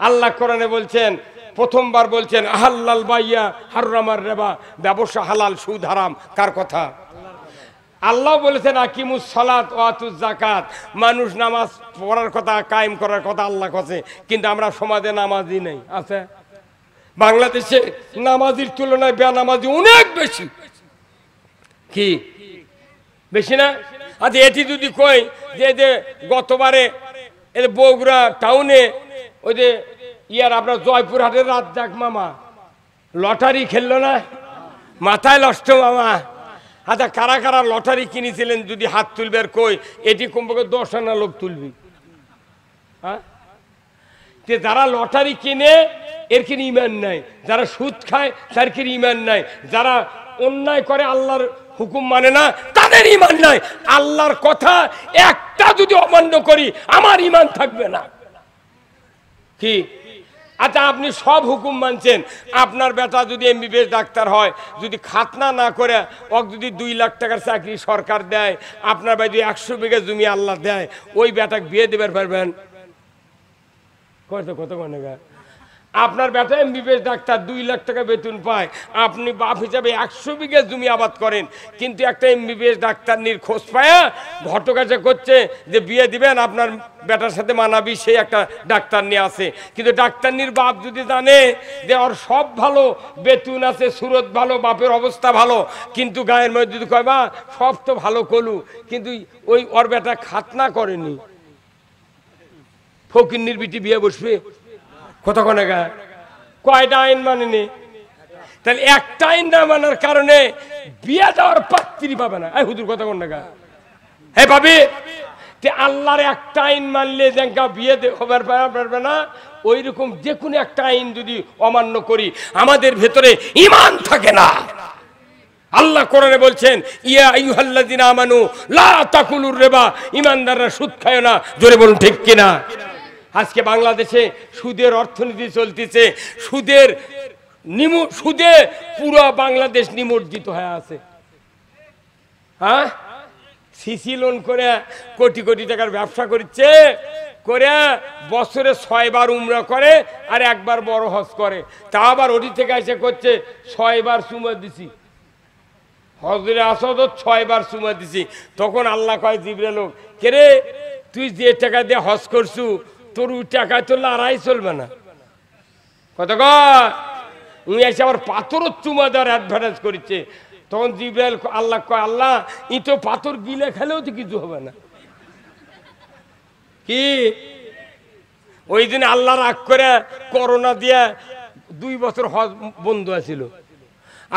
A: আল্লাহ কোরআনে বলছেন, প্রথমবার বলছেন আহাল্লাল বাইয়া হারামার রিবা, ব্যবসা হালাল সুদ হারাম। কার কথা? আল্লাহ বলেছেন আকিমুস সালাত ওয়া আতুজ যাকাত, মানুষ নামাজ পড়ার কথা, কায়েম করার কথা আল্লাহ কাছে, কিন্তু আমরা সমাজে নামাজি নেই। আছে বাংলাদেশে নামাজির তুলনায় বেনামাজি অনেক বেশি। কি বেশি না? আচ্ছা এটি যদি কই যে গতবারে বগুড়া টাউনে ওই যে আপনার জয়পুরহাটের রাজ্জাক মামা লটারি খেললো না, মাথায় নষ্ট মামা। আচ্ছা কারা কারা লটারি কিনেছিলেন যদি হাত তুলবে, আর কই এটি কমপক্ষে 10 আনা লোক তুলবি। হ্যাঁ, যারা লটারি কিনে এর কি ঈমান নাই, যারা সুদ খায় তার কি ঈমান নাই, যারা অন্যায় করে আল্লাহর হুকুম মানে না তাদের ঈমান নাই। আল্লাহর কথা একটা যদি অমান্য করি আমার ঈমান থাকবে না। কি আচ্ছা আপনি সব হুকুম মানছেন, আপনার বেটা যদি এমবিবিএস ডাক্তার হয়, যদি খাতনা না করে ওকে যদি 2 লাখ টাকার চাকরি সরকার দেয়, আপনার ভাই যদি 100 বিঘা জমি আল্লাহ দেয়, ওই বেটাকে বিয়ে দেবার পারবেন? কত কত মানে আপনার বেটা এমবিবিএস ডাক্তার 2 লাখ টাকা বেতন পায়, আপনি বাপ হিসাবে 100 বিঘা জমি আবাদ করেন, কিন্তু একটা এমবিবিএস ডাক্তার নির খোঁজ পায়া ঘটকাছে করছে যে বিয়ে দিবেন আপনার বেটার সাথে মানাবি, সেই একটা ডাক্তার নিয়ে আসে। কিন্তু ডাক্তার নির বাপ যদি জানে যে ওর সব ভালো, বেতন আছে, সুরত ভালো, বাপের অবস্থা ভালো, কিন্তু গায়ের মধ্যে যদি কয় বা সব তো ভালো কলু, কিন্তু ওই ওর বেটা খাতনা করেনি, ফকিন্নির বিটি বিয়ে বসবে? কতক্ষণে কয়টা আইন মানেনি? তাহলে একটা আইন না মানার কারণে বিয়ে দেওয়ার পাত্রী পাবে না। হুজুর কতক্ষণ না হে পাবি, আল্লাহর একটা আইন মানলে দেখা বিয়ে হবার পারবে না। ওই রকম যে কোনো একটা আইন যদি অমান্য করি আমাদের ভেতরে ঈমান থাকে না। আল্লাহ কোরআনে বলছেন ইয়া আইয়ুহাল্লাযিনা আমানু লা তাকুলুর রিবা, ঈমানদাররা সুদ খায় না। জোরে বলুন ঠিক কিনা? আজকে বাংলাদেশে সুদের অর্থনীতি চলতেছে, সুদে পুরো বাংলাদেশ নিমজ্জিত হয়ে আছে। হ্যাঁ, সিসি লোন করে কোটি কোটি টাকার ব্যবসা করছে, করে বছরে 6 বার উমরা করে আর 1 বার বড় হজ করে। তা আবার ওটি থেকে এসে করছে 6 বার চুমা দিছি, হজরে আসাদ 6 বার চুমা দিছি। তখন আল্লাহ কয় জিবরাইল, কে রে তুই যে টাকা দিয়ে হজ করছু তোর ওই টাকায় তো লড়াই চলবে না। কত উনি এসে আবার পাথরও চুমা দেওয়ার অ্যাডভার্টাইজ করেছে। তখন জিবরাইল আল্লাহ কয়, আল্লাহ ই তো পাথর গিলে খেলেও তো কিছু হবে না। কি ওই দিন আল্লাহ রাগ করে করোনা দিয়া 2 বছর হজ বন্ধ আছিল।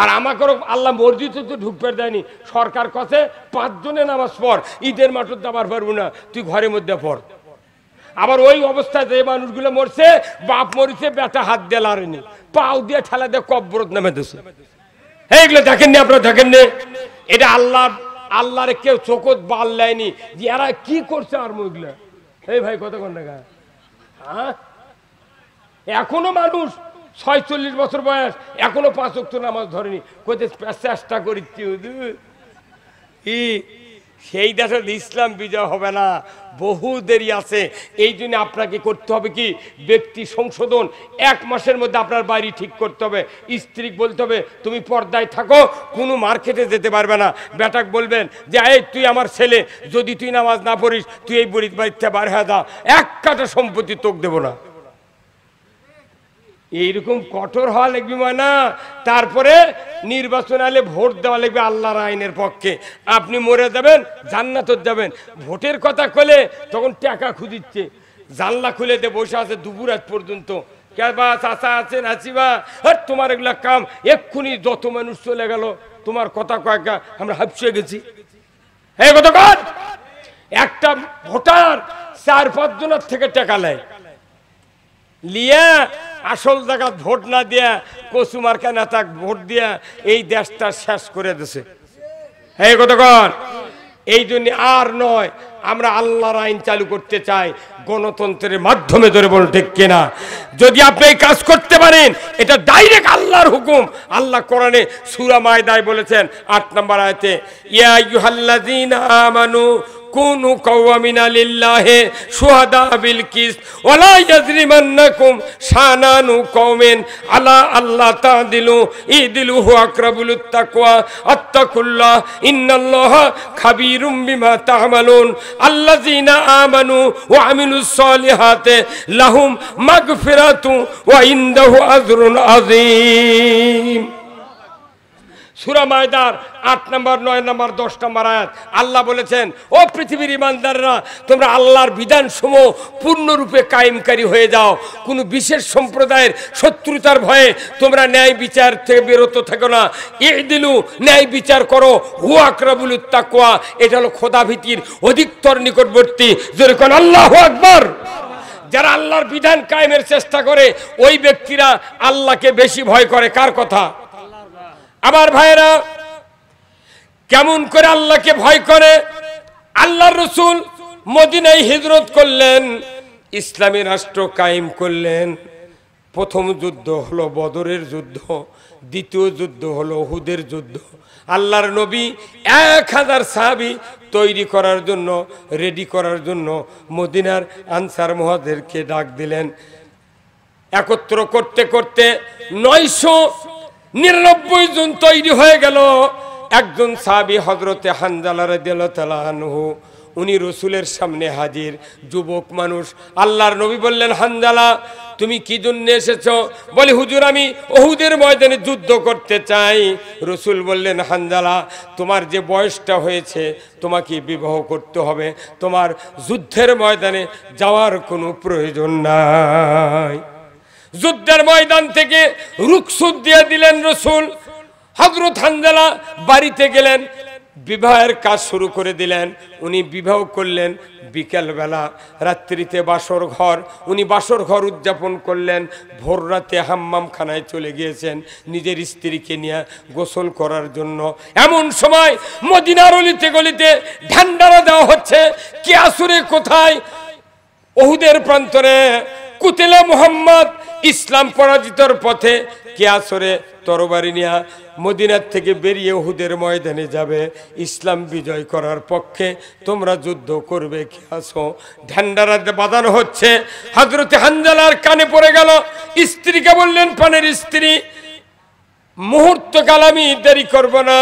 A: আর আমাকেও আল্লাহ মসজিদে তো ঢুকতে দেয়নি। সরকার কাছে 5 জনে নামাজ পড়, ঈদের মাঠে যাবার পারবো না, তুই ঘরের মধ্যে পড়। আবার ওই অবস্থায় যে মানুষগুলো মরছে, বাপ মরিছে, বেটা হাত দিয়ে লাড়েনি, পাও দিয়ে ঠেলা দিয়ে কব্বরত নামে দিছে। এইগুলো দেখেননি আপনারা? দেখেননি? এটা আল্লাহরে কেউ চোখত বাল লাইনি যে এরা কি করছে। আর মুগলা এই ভাই কতক্ষণ টাকা, হ্যাঁ এখনো মানুষ 46 বছর বয়স এখনো 5 ওয়াক্ত নামাজ ধরেনি, কোথায় চেষ্টা করিচ্ছি সেই দেশে ইসলাম বিজয় হবে না, বহু দেরি আছে। এই জন্য আপনাকে করতে হবে কি, ব্যক্তি সংশোধন। 1 মাসের মধ্যে আপনার বাড়ি ঠিক করতে হবে। স্ত্রী বলতে হবে তুমি পর্দায় থাকো, কোনো মার্কেটে যেতে পারবে না। বেটাক বলবেন যে এই তুই আমার ছেলে, যদি তুই নামাজ না পড়িস তুই এই বুড়ির বাড়িতে বার হয়ে যা, 1 কাঠা সম্পত্তি তোক দেবো না। এইরকম কঠোর হওয়া লাগবে না। তারপরে নির্বাচন আলে ভোট দেওয়া লাগবে আল্লাহর আইনের পক্ষে। আপনি মরে যাবেন, জান্নাতে যাবেন। ভোটের কথা কলে তখন টাকা খুঁজিচ্ছে, জানলা খুলে দিয়ে বসে আছে দুপুর রাত পর্যন্ত। কেবা চাচা আছেন, আছিবা, তোমার এগুলা কাম, এক্ষুনি যত মানুষ চলে গেল, তোমার কথা কয়েকা আমরা হাঁপিয়ে গেছি। এই কথা কর, একটা ভোটার 4-5 জনের থেকে টাকা নেয়, লিয়া আসল জায়গা ভোট না দিয়া কচু মার্কা নেতা ভোট দিয়া এই দেশটা শেষ করে দিছে। এই কতক্ষণ? এই জন্য আর নয়, আমরা আল্লাহর আইন চালু করতে চাই গণতন্ত্রের মাধ্যমে, ধরে বলুন ঠিক কিনা? যদি আপনি এই কাজ করতে পারেন, এটা ডাইরেক্ট আল্লাহর হুকুম। আল্লাহ কোরআনে সূরা মায়দায় বলেছেন 8 নম্বর আয়াতে, ইয়া আইয়ুহাল্লাযীনা আমানু কুনু কাওয়ামিনা লিল্লাহি শুহাদা বিল কিস ওয়ালা ইয়াজরিমান্নাকুম শানানু কওমিন আলা আল্লাহ তাদিলু ইদিলু হুয়া আকরাবুত তাকওয়া আত্তাকুল্লাহ ইন্নাল্লাহা খাবীরুম বিমা তা'মালুন আল্লাযীনা আমানু ওয়া আমিলুস সালিহাতি লাহুম মাগফিরাতু ওয়া ইনদাহু আজরুন আযীম। সূরা মায়দার 8 নম্বর, 9 নম্বর, 10 নম্বর আয়াত আল্লাহ বলেছেন, ও পৃথিবীর ঈমানদাররা, তোমরা আল্লাহর বিধানসমূহ পূর্ণরূপে কায়েমকারী হয়ে যাও। কোনো বিশেষ সম্প্রদায়ের শত্রুতার ভয়ে তোমরা ন্যায় বিচার থেকে বিরত থেকো না। ইদিলু, ন্যায় বিচার করো। হুয়া আকরাবুত তাকওয়া, এটা হলো খোদাভীতির অধিকতর নিকটবর্তী। জোরে কোন আল্লাহু আকবার। যারা আল্লাহর বিধান কায়েমের চেষ্টা করে, ওই ব্যক্তিরা আল্লাহকে বেশি ভয় করে। কার কথা? আমার ভাইরা, কেমন করে আল্লাহকে ভয় করে? আল্লাহর রাসূল মদিনায় হিজরত করলেন, ইসলামী রাষ্ট্র কায়েম করলেন। প্রথম যুদ্ধ হলো বদরের যুদ্ধ, দ্বিতীয় যুদ্ধ হলো উহুদের যুদ্ধ। আল্লাহর নবী 1000 সাহাবী তৈরি করার জন্য, রেডি করার জন্য মদিনার আনসার মুহাজিরদেরকে ডাক দিলেন। একত্র করতে করতে 999 জন তৈরি হয়ে গেল। একজন সাহাবী হযরতে হানজালা রাদিয়াল্লাহু তাআলা আনহু, উনি রাসূলের সামনে হাজির, যুবক মানুষ। আল্লাহর নবী বললেন, হানজালা তুমি কি জন্য এসেছো? বলে, হুজুর আমি উহুদের ময়দানে যুদ্ধ করতে চাই। রাসূল বললেন, হানজালা তোমার যে বয়সটা হয়েছে, তোমাকে বিবাহ করতে হবে, তোমার যুদ্ধের ময়দানে যাওয়ার কোনো প্রয়োজন নাই। যুদ্ধের ময়দান থেকে রুখসুত দিয়ে দিলেন রাসূল। হযরত হানজালা বাড়িতে গেলেন, বিবাহের কাজ শুরু করে দিলেন। উনি বিবাহ করলেন বিকেলবেলা, রাত্রিতে বাসর ঘর, উনি বাসর ঘর উদযাপন করলেন। ভোর রাতে হাম্মামখানায় চলে গিয়েছেন নিজের স্ত্রীকে নিয়ে গোসল করার জন্য। এমন সময় মদিনার অলিতে গলিতে ঢান্ডারা দেওয়া হচ্ছে, কে আসরে কোথায়? উহুদের প্রান্তরে কুতিলা মুহাম্মদ, ইসলাম পরাজিতর পথে। কে আসরে তরবারি নিয়ে মদিনার থেকে বেরিয়ে উহুদের ময়দানে যাবে, ইসলাম বিজয় করার পক্ষে তোমরা যুদ্ধ করবে, কে আসো? ঢান্ডারাতে বাঁধানো হচ্ছে। হযরতে হানজালার কানে পড়ে গেল। স্ত্রীকে বললেন, পানের স্ত্রী, মুহূর্তকাল আমি দেরি করব না,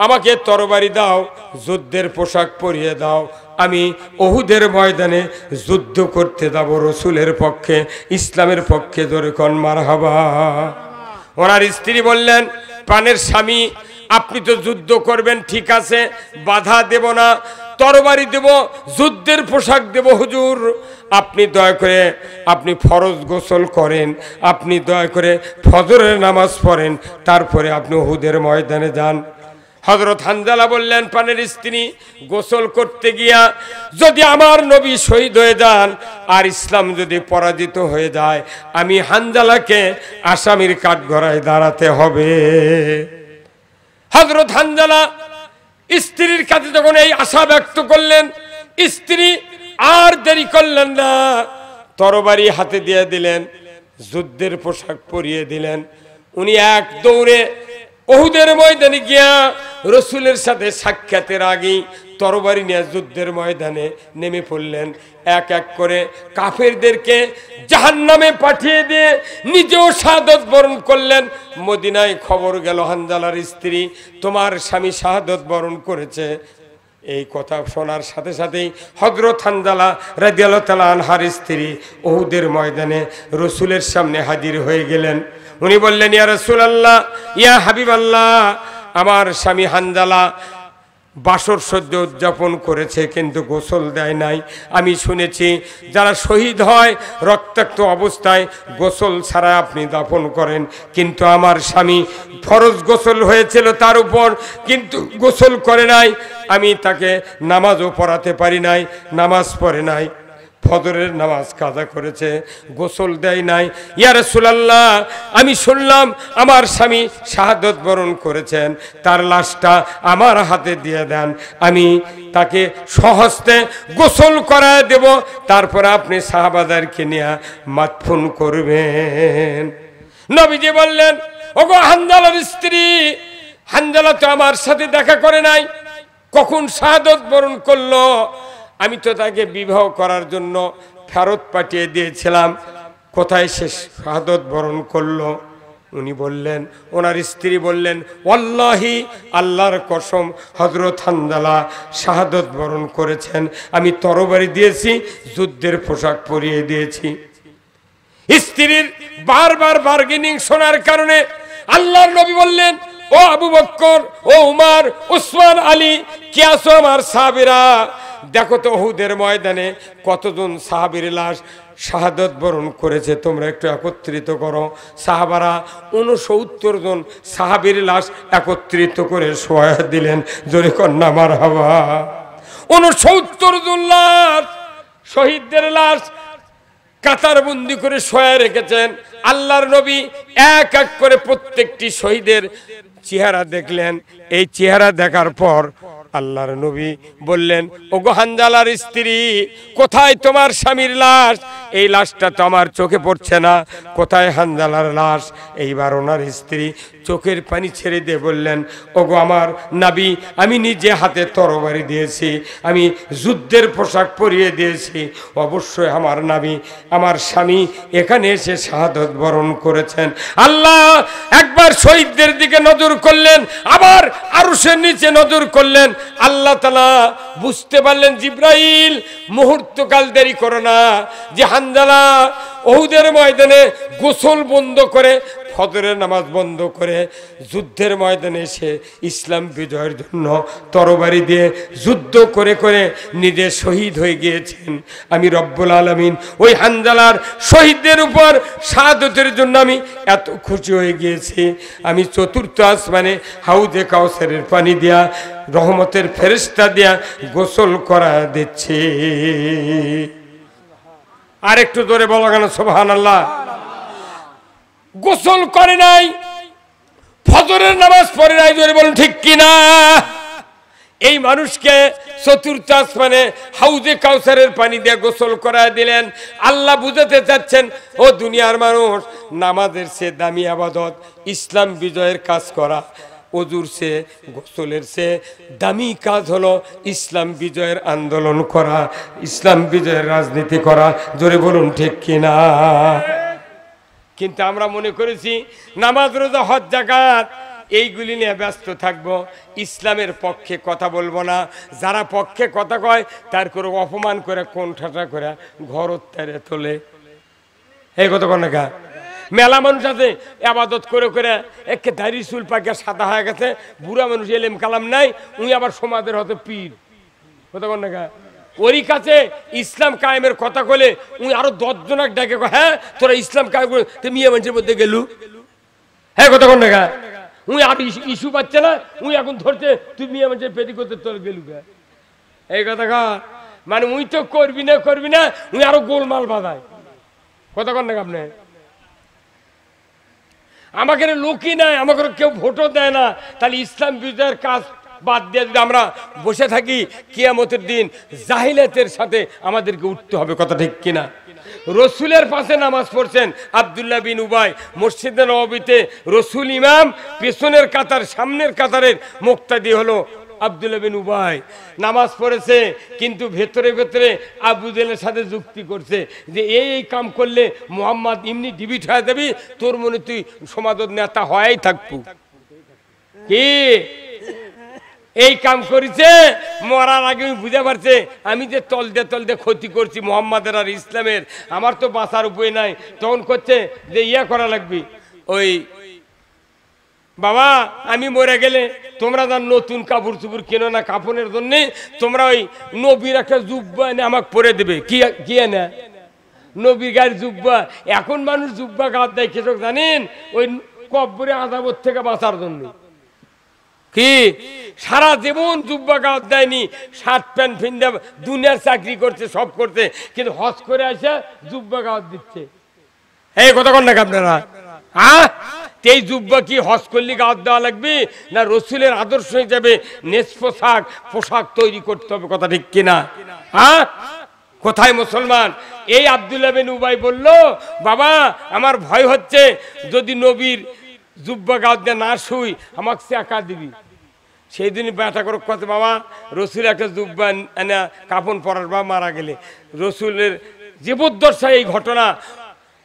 A: আমাকে তরবারি দাও, যুদ্ধের পোশাক পরিয়ে দাও, আমি উহুদের ময়দানে যুদ্ধ করতে যাব রাসূলের পক্ষে, ইসলামের পক্ষে। জোরে কোন মারহাবা। ওনার স্ত্রী বললেন, প্রাণের স্বামী, আপনি তো যুদ্ধ করবেন, ঠিক আছে, বাধা দেব না, তরবারি দেব, যুদ্ধের পোশাক দেব। হুজুর আপনি দয়া করে আপনি ফরজ গোসল করেন, আপনি দয়া করে ফজরের নামাজ পড়েন, তারপরে আপনি উহুদের ময়দানে যান। হযরত হানজালা বললেন, পানের স্ত্রী, গোসল করতে গিয়া যদি আমার নবী শহীদ হয়ে যান আর ইসলাম যদি পরাজিত হয়ে যায়, আমি হানজালাকে আসামির কাঠগড়ায় দাঁড়াতে হবে। হযরত হানজালা স্ত্রীর কাছে যখন এই আশা ব্যক্ত করলেন, স্ত্রী আর দেরি করলেন না, তরবারি হাতে দিয়ে দিলেন, যুদ্ধের পোশাক পরিয়ে দিলেন। উনি এক দৌড়ে উহুদের ময়দানে গিয়া রসুলের সাথে সাক্ষাতের আগেই তরবারি নিয়ে যুদ্ধের ময়দানে নেমে পড়লেন। এক এক করে কাফেরদেরকে জাহান্নামে পাঠিয়ে দিয়ে নিজেও শাহাদত বরণ করলেন। মদিনায় খবর গেল, হানজালার স্ত্রী, তোমার স্বামী শাহাদত বরণ করেছে। এই কথা শোনার সাথে সাথেই হযরত হানজালা রাদিয়াল্লাহু তাআলা আনহার স্ত্রী উহুদের ময়দানে রসুলের সামনে হাজির হয়ে গেলেন। উনি বললেন, ইয়া রাসূলুল্লাহ, ইয়া হাবিবাল্লাহ, আমার স্বামী হানজালা বাসর সহ্য উদযাপন করেছে কিন্তু গোসল দেয় নাই। আমি শুনেছি যারা শহীদ হয় রক্তাক্ত অবস্থায় গোসল ছাড়া আপনি দাফন করেন, কিন্তু আমার স্বামী ফরজ গোসল হয়েছিল তার উপর, কিন্তু গোসল করে নাই। আমি তাকে নামাজও পড়াতে পারি নাই, নামাজ পড়ে নাই, ফজরের নামাজ কাজা করেছে, গোসল দেয় নাই। ইয়া রাসূলুল্লাহ, আমি শুনলাম আমার স্বামী শাহাদত বরণ করেছেন, তার লাশটা আমার হাতে দিয়ে দেন, আমি তাকে স্বহস্তে গোসল করায় দেব, তারপর আপনি সাহাবাদেরকে নিয়ে মাদফুন করবেন। নবীজি বললেন, ওগো হানজালার স্ত্রী, হানজালা তো আমার সাথে দেখা করে নাই, কখন শাহাদত বরণ করলো? আমি তো তাকে বিবাহ করার জন্য ফেরত পাঠিয়ে দিয়েছিলাম, কোথায় সে শাহাদত বরণ করলো? উনি বললেন, ওনার স্ত্রী বললেন, ওয়াল্লাহি, আল্লাহর কসম, হযরত হানজালা শাহাদত বরণ করেছেন, আমি তরবারি দিয়েছি, যুদ্ধের পোশাক পরিয়ে দিয়েছি। স্ত্রীর বারবার বার্গেনিং শোনার কারণে আল্লাহর নবী বললেন, ও আবু বকর, ও উমর, উসমান, আলী, কে আছো আমার সাহাবীরা, দেখো তো উহুদের ময়দানে কতজন সাহাবীর লাশ শাহাদত বরণ করেছে, তোমরা একটু একত্রিত করো। সাহাবারা 69 জন সাহাবীর লাশ একত্রিত করে শোয়া দিলেন। জোরে কন্যা মারহাবা। 69 জন লাশ, শহীদদের লাশ কাতারবন্দি করে শোয়া রেখেছেন। আল্লাহর নবী এক এক করে প্রত্যেকটি শহীদের চেহারা দেখলেন। এই চেহারা দেখার পর আল্লাহর নবী বললেন, ওগো হানজালার স্ত্রী, কোথায় তোমার স্বামীর লাশ? এই লাশটা তো আমার চোখে পড়ছে না, কোথায় হানজালার লাশ? এইবার ওনার স্ত্রী চোখের পানি ছেড়ে দিয়ে বললেন, ওগো আমার নবী, আমি নিজে হাতে তরবারি দিয়েছি, আমি যুদ্ধের পোশাক পরিয়ে দিয়েছি, অবশ্যই আমার নবী, আমার স্বামী এখানে এসে শাহাদত বরণ করেছেন। আল্লাহ একবার শহীদদের দিকে নজর করলেন, আবার আরশের নিচে নজর করলেন। আল্লাহ তাআলা বুঝতে পারলেন, জিব্রাইল মুহূর্তকাল দেরি করো না, যে হানজালা উহুদের ময়দানে গোসল বন্ধ করে, ফজরের নামাজ বন্ধ করে যুদ্ধের ময়দানে এসে ইসলাম বিজয়ের জন্য তরবারি দিয়ে যুদ্ধ করে করে নিজে শহীদ হয়ে গিয়েছেন। আমি রব্বুল আলামিন ওই হানজালার শহীদদের উপর শাহাদতের জন্য আমি এত খুশি হয়ে গিয়েছি, আমি চতুর্থ আসমানে হাউজে কাউসারের পানি দিয়া রহমতের ফেরেশতা দিয়া গোসল করা দিচ্ছি। আর একটু জোরে বলা কেন সুবহানাল্লাহ। গোসল করে নাই, ফজরের নামাজ পড়ে নাই, জোরে বলুন ঠিক কিনা? এই মানুষকে চতুর্থ আসমানে হাউজে কাউসারের পানি দিয়ে গোসল করায় দিলেন। আল্লাহ বুঝাতে চাচ্ছেন, ও দুনিয়ার মানুষ, নামাজের চেয়ে দামি ইবাদত ইসলাম বিজয়ের কাজ করা, ওযুর চেয়ে গোসলের চেয়ে দামি কাজ হলো ইসলাম বিজয়ের আন্দোলন করা, ইসলাম বিজয়ের রাজনীতি করা। জোরে বলুন ঠিক কিনা? কিন্তু আমরা মনে করেছি নামাজ, রোজা, হজ, যাকাত এইগুলি নিয়ে ব্যস্ত থাকবো, ইসলামের পক্ষে কথা বলবো না। যারা পক্ষে কথা কয় তার করে অপমান করে, কোন ঠাটা করে ঘর উত্তারে তোলে। এই কথা কোন না, মেলা মানুষ আছে আবাদত করে করে একে দাড়ি চুল পাকে সাদা হয়ে গেছে, বুড়া মানুষ এলেম কালাম নাই, উনি আবার সমাজের হতে পীর। কথা বল না কা ওরই কাছে ইসলাম কায়েমের কথা কলে উনি আরো 10 জনক ডাকে হ্যাঁ তোরা ইসলাম কায়েম করে তুই মিয়া মানুষের মধ্যে গেলু হ্যাঁ কথা বল না কা উনি আর ইস্যু পাচ্ছে না উনি এখন ধরছে তুই মিয়া মানুষের পেটি করতে তোর গেলু কা এই কথা কা মানে উই তো করবি না উনি আরো গোলমাল বাঁধায় কথা কন না আপনি আমাকে লোকই নাই আমাকে কেউ ভোটও দেয় না তাহলে ইসলাম বিজয়ের কাজ বাদ দিয়ে যদি আমরা বসে থাকি কিয়ামতের দিন জাহিলিয়াতের সাথে আমাদেরকে উঠতে হবে কথা ঠিক কিনা রসুলের পাশে নামাজ পড়ছেন আব্দুল্লাহ বিন উবাই মসজিদে নববীতে রসুল ইমাম পেছনের কাতার সামনের কাতারের মুক্তাদি হলো আব্দুল্লাহ বিন উবাই নামাজ পড়েছে কিন্তু ভেতরে ভেতরে আবু জেলের সাথে যুক্তি করছে যে এই কাম করলে মোহাম্মদ এমনি ডিবিট হয়ে যাবি তোর মনে তুই সমাজের নেতা হয়ই থাকবো কি এই কাম করেছে মরার আগে বুঝে পারছে আমি যে তলদে ক্ষতি করছি মোহাম্মদের আর ইসলামের আমার তো বাঁচার উপায় নাই তখন করছে যে ইয়া করা লাগবে ওই বাবা আমি মরে গেলে তোমরা যার নতুন কাপড় চুপুর কেনো না কাপড়ের জন্য তোমরা ওই নবীর একটা জুব্বা এনে আমাকে পরে দেবে কি এনে নবীর গায়ের জুব্বা এখন মানুষ জুব্বা গাছ দেয় কৃষক জানেন ওই কব্বরে আযাবের থেকে বাঁচার জন্য কি সারা জীবন জুব্বা গাছ দেয়নি শার্ট প্যান্ট ফিন্দে দুনিয়ার চাকরি করছে সব করছে কিন্তু হজ করে আসে জুব্বা গাছ দিচ্ছে এই কথা কন না আপনারা হ্যাঁ এই জুব্বা কি হজ করলে গাছ দেওয়া লাগবে না রসুলের আদর্শ হিসাবে পোশাক তৈরি করতে হবে কথা ঠিক কিনা হ্যাঁ কোথায় মুসলমান এই আব্দুল্লাহ বিন উবাই বলল বাবা আমার ভয় হচ্ছে যদি নবীর জুব্বা গাছ দিয়ে না শুই আমাকে চাকা দিবি সেই দিনই ব্যাটা করে কথা বাবা রসুল একটা জুব্বা এনে কাপড় পরার বা মারা গেলে রসুলের জীবদ্দশায় এই ঘটনা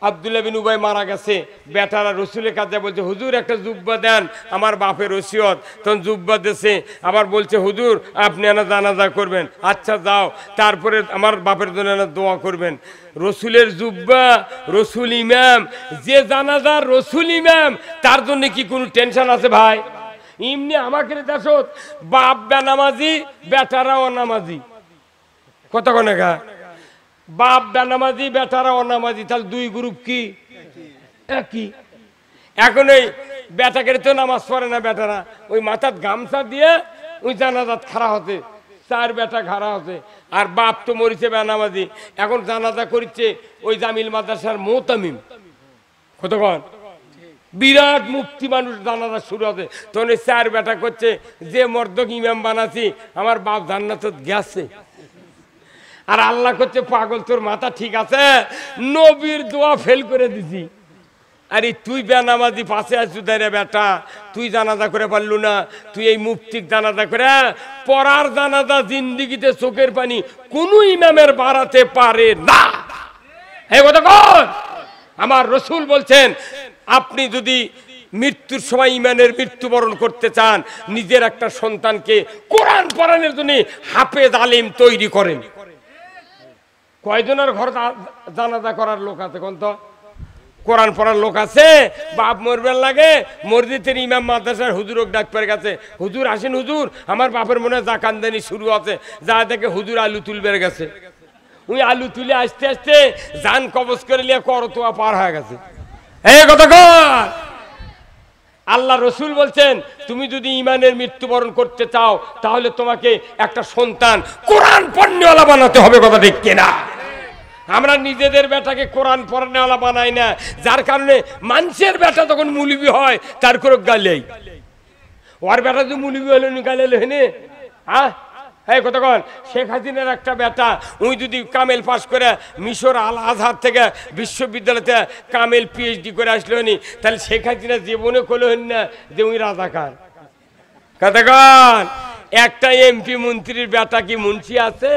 A: আব্দুল্লাহ বিন উবাই মারা গেছে বেটারা রসুলের কাছে বলছে হুজুর একটা জুব্বা দেন আমার বাপের ওসিয়ত তখন জুব্বা দিয়েছে আবার বলছে হুজুর আপনি এনা জানাজা করবেন আচ্ছা যাও তারপরে আমার বাপের জন্য এনা দোয়া করবেন রসুলের জুব্বা রসুল ইমাম যে জানাজার রসুল ইমাম তার জন্য কি কোনো টেনশন আছে ভাই এমনি আমাকে দেশত বাপ বেনামাজি বেটারা অনামাজি কথা কোনে গা বাপ বেনামাজি বেটারা অনামাজি তাহলে দুই গ্রুপ কি একই এখন ওই বেটাকে তো নামাজ পড়ে না বেটারা ওই মাথার গামছা দিয়ে ওই জানাজাত খাড়া হতে চার বেটা খাড়া হতে আর বাপ তো মরিছে বেনামাজি এখন জানাজা করছে ওই জামিল মাদ্রাসার মোতামিম কতক্ষণ বিরাট মুক্তি মানুষ জানাজা শুরু হবে তখন ওই চার বেটা করছে যে মর্দক ইমাম বানাছি আমার বাপ জান্নাত গেছে আর আল্লাহ করছে পাগল তোর মাথা ঠিক আছে নবীর দোয়া ফেল করে দিছি আরে তুই বেনামাজি পাশে আসু রে বেটা তুই জানাজা করে পারলু না তুই এই মুফতিক জানাজা করে পড়ার জানাজা জিন্দিগিতে চোখের পানি কোন ইমামের বাড়াতে পারে না এই কথা কর আমার রসুল বলছেন আপনি যদি মৃত্যুর সময় ইমানের মৃত্যুবরণ করতে চান নিজের একটা সন্তানকে কোরআন পড়ানোর জন্য হাফেজ আলিম তৈরি করেন কয়জনের ঘর জানাজা করার লোক আছে কোন তো কোরআন পড়ার লোক আছে বাপ মরবেন লাগে মসজিদের ইমাম মাদ্রাসার হুজুরক ডাক্তারের কাছে হুজুর আসেন হুজুর আমার বাপের মনে জাকানদানি শুরু আছে যা দেখে হুজুর আলু তুলবে গেছে ওই আলু তুলে আসতে আসতে জান কবজ করে নিয়ে করতোয়া পার হয়ে গেছে এই কথা কর আল্লাহ রসুল বলছেন তুমি যদি ইমানের মৃত্যুবরণ করতে চাও তাহলে তোমাকে একটা সন্তান কোরআন পড়নেওয়ালা বানাতে হবে কথা ঠিক কিনা আমরা নিজেদের বেটাকে কোরআন পড়নেওয়ালা বানাই না যার কারণে মানুষের বেটা তখন মুলিবি হয় তার করে গালেই ওর বেটা যদি মুলিবি হলে গালে হেনে হ্যাঁ এই কথা কন শেখ হাসিনার একটা বেটা উনি যদি কামেল পাস করে মিশর আল আজহার থেকে বিশ্ববিদ্যালয়তে কামেল পিএইচডি করে আসলো নি তাহলে শেখ হাসিনা জীবনে করলো না যে উনি রাজাকার কথা কন একটা এমপি মন্ত্রীর বেটা কি মুন্সি আছে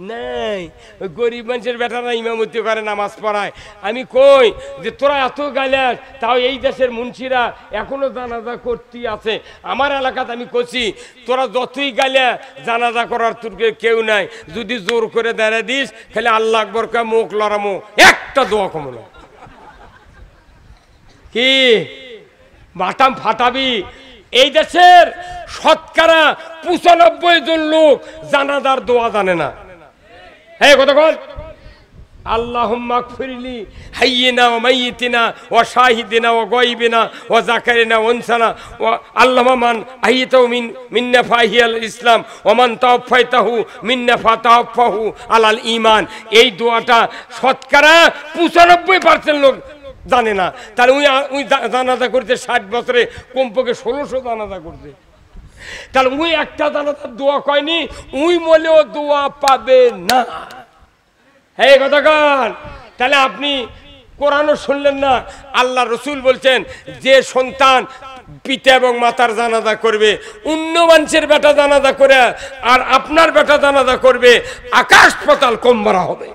A: নাই ওই গরিব মানুষের বেটারা ইমামতি করে নামাজ পড়ায় আমি কই যে তোরা এত গাইলাস তাও এই দেশের মুন্সিরা এখনো জানাজা করতেই আছে আমার এলাকাতে আমি কছি তোরা যতই গাইলে জানাজা করার তোর কেউ নাই যদি জোর করে দাঁড়িয়ে দিস খালি আল্লাহ আকবর কে মুখ লড়ামো একটা দোয়া কমলো কি বাটাম ফাটাবি এই দেশের শতকরা 95 জন লোক জানাজার দোয়া জানে না। হ্যাঁ কতক্ষণ আল্লাহুম্মা গফিরলি হাইয়িনা ওয়া মাইয়িতিনা ওয়া শাহিদিনা ওয়া গায়বিনা ওয়া যাকারিনা ওয়া উনসানা ওয়া আল্লামা মান আইয়াতাহু মিন নাফাহিল ইসলাম ওয়া মান তাওফাইতাহু মিন নাফাতাহু আলাল ঈমান। এই দোয়াটা শতকরা 95% লোক জানে না। তাহলে উই জানাজা করতে 60 বছরে কমপক্ষে 1600 জানাজা করতে। তাহলে উই একটা জানাজার দোয়া কয়নি, উই মলেও দোয়া পাবে না। এই কথাকার তাহলে আপনি কোরআনও শুনলেন না। আল্লাহ রসুল বলছেন যে সন্তান পিতা এবং মাতার জানাজা করবে, অন্য মানুষের বেটা জানাজা করে আর আপনার বেটা জানাজা করবে, আকাশ পাতাল কম বাড়া হবে।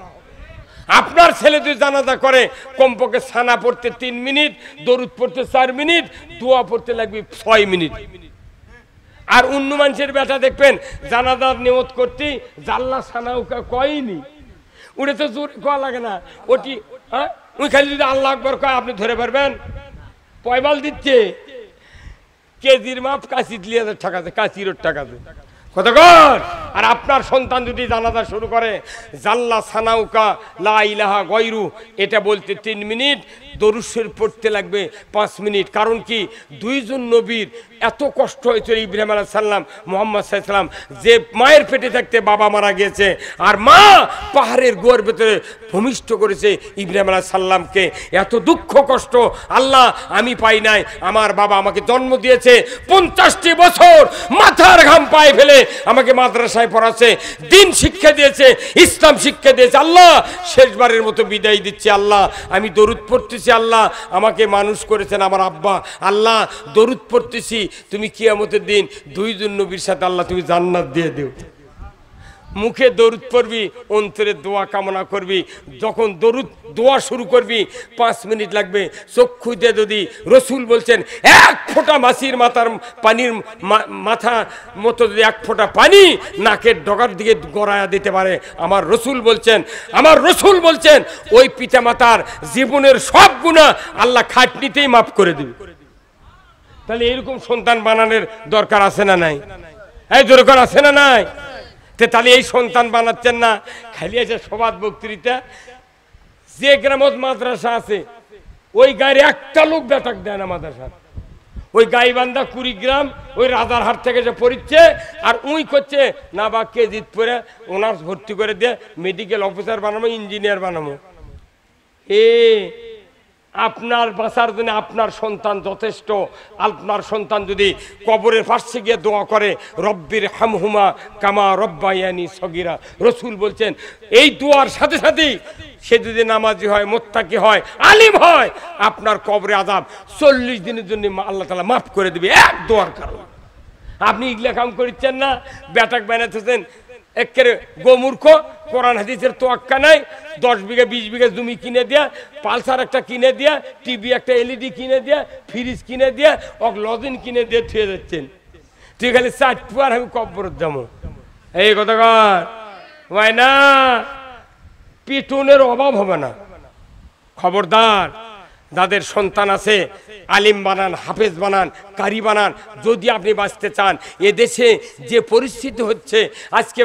A: আপনার ছেলে যদি জানাজা করে কমপক্ষে সানা পড়তে 3 মিনিট, দরুদ পড়তে 4 মিনিট, দোয়া পড়তে লাগবে 6 মিনিট। আর অন্য মানুষের বেটা দেখবেন জানাজার নিয়ত করতে জাল্লা সানাউকা কয়নি, ওটা তো জোর কোয়া লাগে না। ওটি ওই খালি যদি আল্লাহ আকবার কয় আপনি ধরে পারবেন। পয়বাল দিচ্ছে কেজির মাপ কাশি 2000 টাকাতে, কাশির টাকাতে কতক্ষণ। আর আপনার সন্তান যদি জানাজা শুরু করে জাল্লা সানাউকা লা ইলাহা গায়রু এটা বলতে 3 মিনিট, দরুদ শরীফ পড়তে লাগবে 5 মিনিট। কারণ কি 2 জন নবীর এত কষ্ট হয়েছিল, ইব্রাহিম আলাইহিস সালাম, মুহাম্মদ সাল্লাল্লাহু আলাইহি সাল্লাম, যে মায়ের পেটে থাকতে বাবা মারা গিয়েছে আর মা পাহাড়ের গুহার ভেতরে ভূমিষ্ঠ করেছে ইব্রাহিম আলাইহিস সালামকে। এত দুঃখ কষ্ট আল্লাহ আমি পাই নাই, আমার বাবা আমাকে জন্ম দিয়েছে, 50টি বছর মাথার ঘাম পায়ে ফেলে আমাকে মাদ্রাসায় পড়াচ্ছে, দিন শিক্ষা দিয়েছে, ইসলাম শিক্ষা দিয়েছে। আল্লাহ শেষবারের মতো বিদায় দিচ্ছে। আল্লাহ আমি দরুদ পড়তেছি, আল্লাহ আমাকে মানুষ করেছেন আমার আব্বা, আল্লাহ দরুদ পড়তেছি, তুমি কিয়ামতের দিন 2 জন নবীর সাথে আল্লাহ তুমি জান্নাত দিয়ে দিও। মুখে দরুদ পড়বি, অন্তরে দোয়া কামনা করবি। যখন দরুদ দোয়া শুরু করবি 5 মিনিট লাগবে। চক্ষু দিয়ে যদি রসুল বলছেন 1 ফোঁটা মাছির মাথার পানির মাথা মতো যদি 1 ফোঁটা পানি নাকের ডগার দিকে গড়ায়া দিতে পারে, আমার রসুল বলছেন ওই পিতা মাতার জীবনের সব গুনাহ আল্লাহ খাটনিতেই মাফ করে দিবে। তাহলে এরকম সন্তান বানানোর দরকার আছে না নাই? এই দরকার আছে না নাই? তাহলে এই সন্তান বানাচ্ছেন না, খালি আছে সবাদ বক্তৃতা। যে গ্রামত মাদ্রাসা আছে ওই গায়ের একটা লোক বেটাক দেয় না মাদ্রাসা। ওই গাইবান্ধা কুড়িগ্রাম ওই রাজারহাট থেকে যে পড়িচ্ছে আর উই করছে না বা কেজিত পরে অনার্স ভর্তি করে দিয়ে মেডিকেল অফিসার বানাবো, ইঞ্জিনিয়ার বানাবো। আপনার বাঁচার জন্য আপনার সন্তান যথেষ্ট। আপনার সন্তান যদি কবরের পাশে গিয়ে দোয়া করে রব্বির হামহুমা কামা রব্বায়ানি সগীরা, রসুল বলছেন এই দোয়ার সাথে সাথেই সে যদি নামাজি হয়, মুত্তাকি হয়, আলিম হয়, আপনার কবরে আযাব 40 দিনের জন্য আল্লাহ তাআলা মাফ করে দিবে এক দোয়ার কারণে। আপনি ইগলা কাম করছেন না, বেটাক বানাতেছেন একেবারে গোমূর্খ, কোরআন হাদিসের তোয়াক্কা নাই। 10 বিঘা 20 বিঘা জমি কিনে দিয়া, পালসার একটা কিনে দিয়া, টিভি একটা এলইডি কিনে দিয়া, ফ্রিজ কিনে দিয়া, লজিন কিনে দিয়ে থুয়ে যাচ্ছেন। তুই খালি 4 পুয়ার আমি কবরত যাবো, এই কথা কর হয় না। পিটুনের অভাব হবে না। খবরদার, যাদের সন্তান আছে আলিম বানান, হাফেজ বানান, কারি বানান। যদি আপনি বাঁচতে চান, এদেশে যে পরিস্থিতি হচ্ছে আজকে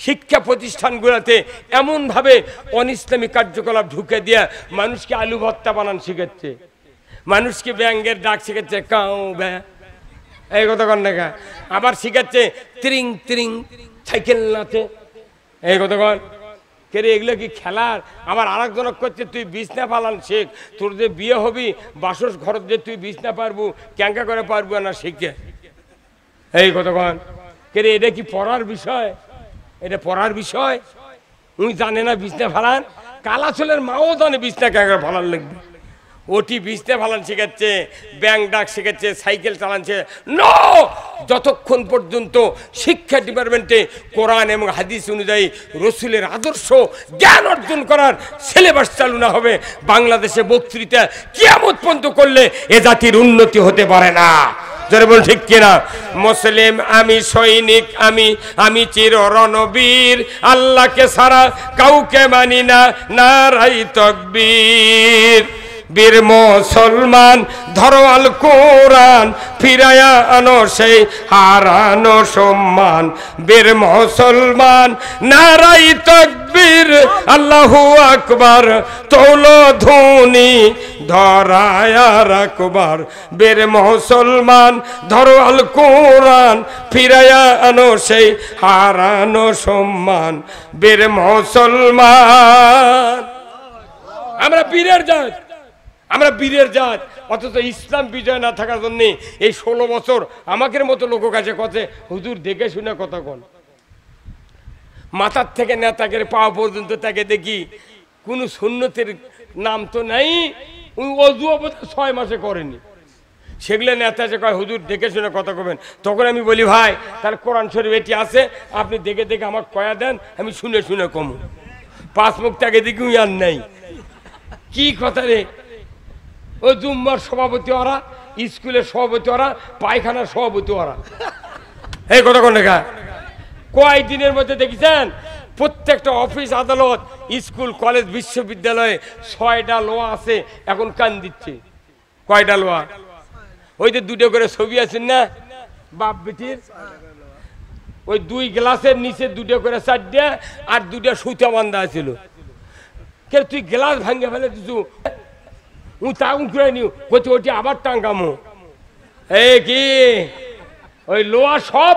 A: শিক্ষা প্রতিষ্ঠানগুলোতে এমনভাবে অনিসলামিক কার্যকলাপ ঢুকে দিয়ে মানুষকে আলু ভর্তা বানান শিখাচ্ছে, মানুষকে ব্যাঙ্গের ডাক শিখাচ্ছে কাউ ব্যা, এই কথা কন না। আবার শিখাচ্ছে ত্রিং ত্রিং সাইকেল নাচে, এই কথা কন কে রে, এগুলো কি খেলার? আবার আরেকজনক করছে তুই বিছনা পালান শেখ, তোর যে বিয়ে হবি বাসস ঘর যে তুই বিছনা পারবো, ক্যাঙ্কা করে পারবো না শিখে, এই কতক্ষণ কে রে। এটা কি পড়ার বিষয়? এটা পড়ার বিষয়? উনি জানে না বিছনা ফালান? কালাচলের মাও জানে বিছনা ক্যাঙ্কা ফালান লাগবে। ওটি বিছনা ফালান শেখাচ্ছে, ব্যাং ডাক শেখাচ্ছে, সাইকেল চালাচ্ছে। নো, যতক্ষণ পর্যন্ত শিক্ষা ডিপার্টমেন্টে কোরআন এবং হাদিস অনুযায়ী রসুলের আদর্শ জ্ঞান অর্জন করার সিলেবাস চালু না হবে, বাংলাদেশে বক্তৃতা কিয়ামত পর্যন্ত করলে এ জাতির উন্নতি হতে পারে না। জোরে বল ঠিক কিনা? মুসলিম আমি, সৈনিক আমি, আমি চির রণবীর, আল্লাহকে ছাড়া কাউকে মানি না, নারাই তাকবীর। বীর মুসলমান ধরো আল কোরআন ফিরায়া আনো সেই হারানো সম্মান বীর মুসলমান নারাই তাকবীর আল্লাহু আকবার তোলো ধ্বনি ধরায়া রাখবার বীর মুসলমান ধরো আল কোরআন ফিরায়া আনো সেই হারানো সম্মান বীর মুসলমান। আমরা বীরের জাত, আমরা বীরের জাত, অথচ ইসলাম বিজয় না থাকার জন্য এই 16 বছর আমাদের মতো লোক কাছে কথা হুজুর দেখে শুনে কথা কন। মাথার থেকে নেতাকে পাওয়া পর্যন্ত তাকে দেখি কোনো সুন্নতের নাম তো নাই, অজু অবস্থা 6 মাসে করেনি। সেগুলো নেতা এসে কয় হুজুর দেখে শুনে কথা কবেন। তখন আমি বলি ভাই তার কোরআন শরীফ এটি আছে, আপনি দেখে দেখে আমাকে কয়া দেন, আমি শুনে শুনে কমু। 5 মুখ তাকে দেখি আর নাই। কি কথা রে? ওই জুম্মার সভাপতি ওরা, স্কুলের সভাপতি ওরা, পায়খানার সভাপতি ওরা। এই কথা কোন লেখা? কয়েকদিনের মধ্যে দেখেছেন প্রত্যেকটা অফিস আদালত স্কুল কলেজ বিশ্ববিদ্যালয়ে 6টা লোয়া আছে, এখন কান দিচ্ছে। কয়টা লোয়া? ওই যে 2টো করে ছবি আছেন না বাপ বেটির, ওই 2 গ্লাসের নিচে 2টো করে 4টে আর 2টা সুতা বান্ধা ছিল। কে তুই গ্লাস ভাঙে ফেলে দিছু, ওটি আবার টাঙ্গামো। এই কি ওই লোয়া সব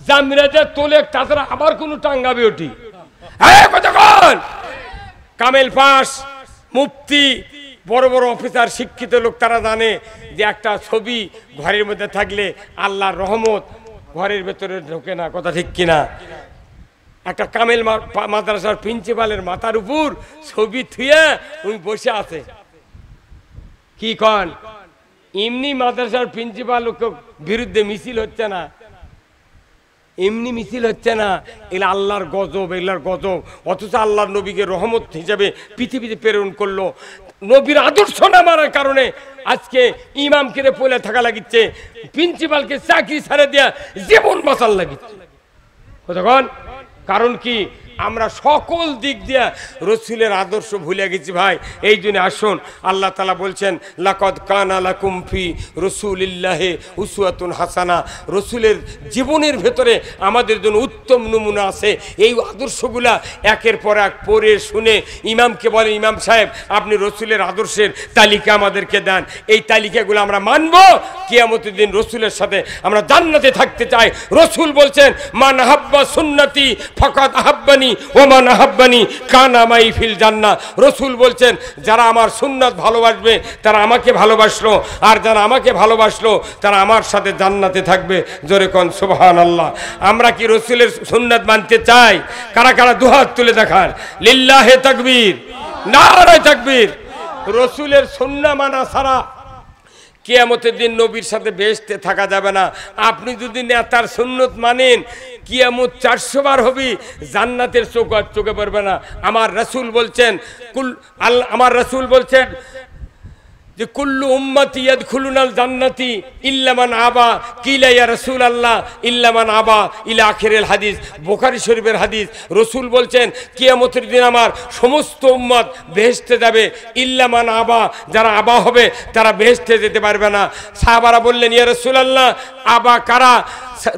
A: জামিরাতে তোলে, তাছাড়া আবার কোন টাঙ্গাবে ওটি? কামেল পাস, মুফতি, বড় বড় অফিসার, শিক্ষিত লোক তারা জানে যে একটা ছবি ঘরের মধ্যে থাকলে আল্লাহর রহমত ঘরের ভেতরে ঢোকে না। কথা ঠিক কিনা? একটা কামেল মাদ্রাসার প্রিন্সিপালের মাথার উপর ছবি থুয়ে উনি বসে আছে। কি কন? এমনি মাদ্রাসার প্রিন্সিপাল বিরুদ্ধে মিছিল হচ্ছে না, এমনি মিছিল হচ্ছে না, এগুলো আল্লাহর গজব, এগুলার গজব। অথচ আল্লাহর নবীকে রহমত হিসাবে পৃথিবীতে প্রেরণ করলো। নবীর আদর্শ না মারার কারণে আজকে ইমামকে পলে থাকা লাগিচ্ছে, প্রিন্সিপালকে চাকরি ছাড়ে দেয়া জীবন বাঁচার লাগিচ্ছে। কতক্ষণ? কারণ কি? আমরা সকল দিক দিয়ে রসুলের আদর্শ ভুলে গেছি ভাই। এই জন্য আসুন, আল্লাহ তাআলা বলছেন লাকাদ কানা লাকুম ফি রাসূলিল্লাহি উসওয়াতুন হাসানা। রসুলের জীবনের ভেতরে আমাদের জন্য উত্তম নমুনা আছে। এই আদর্শগুলা একের পর এক পড়ে শুনে ইমামকে বলেন, ইমাম সাহেব আপনি রসুলের আদর্শের তালিকা আমাদেরকে দেন, এই তালিকাগুলো আমরা মানব। কিয়ামতের দিন রসুলের সাথে আমরা জান্নাতে থাকতে চাই। রসুল বলছেন মান হাব্বা সুন্নতি ফাকাদ আহাব্বানি ওমান আহাব্বানি কানা মাই ফিল জান্নাহ। রসুল বলছেন যারা আমার সুন্নাত ভালোবাসবে তারা আমাকে ভালোবাসলো, আর যারা আমাকে ভালোবাসলো তারা আমার সাথে জান্নাতে থাকবে। জোরে কোন সুবহানাল্লাহ। আমরা কি রসুলের সুন্নাত মানতে চাই? কারা কারা দুহাত তুলে দেখান। লিল্লাহে তাকবীর, নারায়ে তাকবীর। রসুলের সুন্নাহ মানা ছাড়া কিয়ামতের দিন নবীর সাথে বেহেশতে থাকা যাবে না। আপনি যদি নেতার সুন্নত মানেন, কিয়ামত 400 বার হবে, জান্নাতের চোখ আর চোখে পড়বে না। আমার রাসূল বলছেন আমার রাসূল বলছেন যে কুল্লু উম্মতি ইয়াদখুলুনাল জান্নাতি ইল্লা মান আবা। কিলা ইয়া রাসূলুল্লাহ ইল্লা মান আবা ইলা আখিরিল হাদিস। বুখারী শরীফের হাদিস। রাসূল বলছেন কিয়ামতের দিন আমার সমস্ত উম্মত বেহেশতে যাবে, ইল্লা মান আবা, যারা আবা হবে তারা বেহেশতে যেতে পারবে না। সাহাবারা বললেন ইয়া রাসূলুল্লাহ আবা কারা?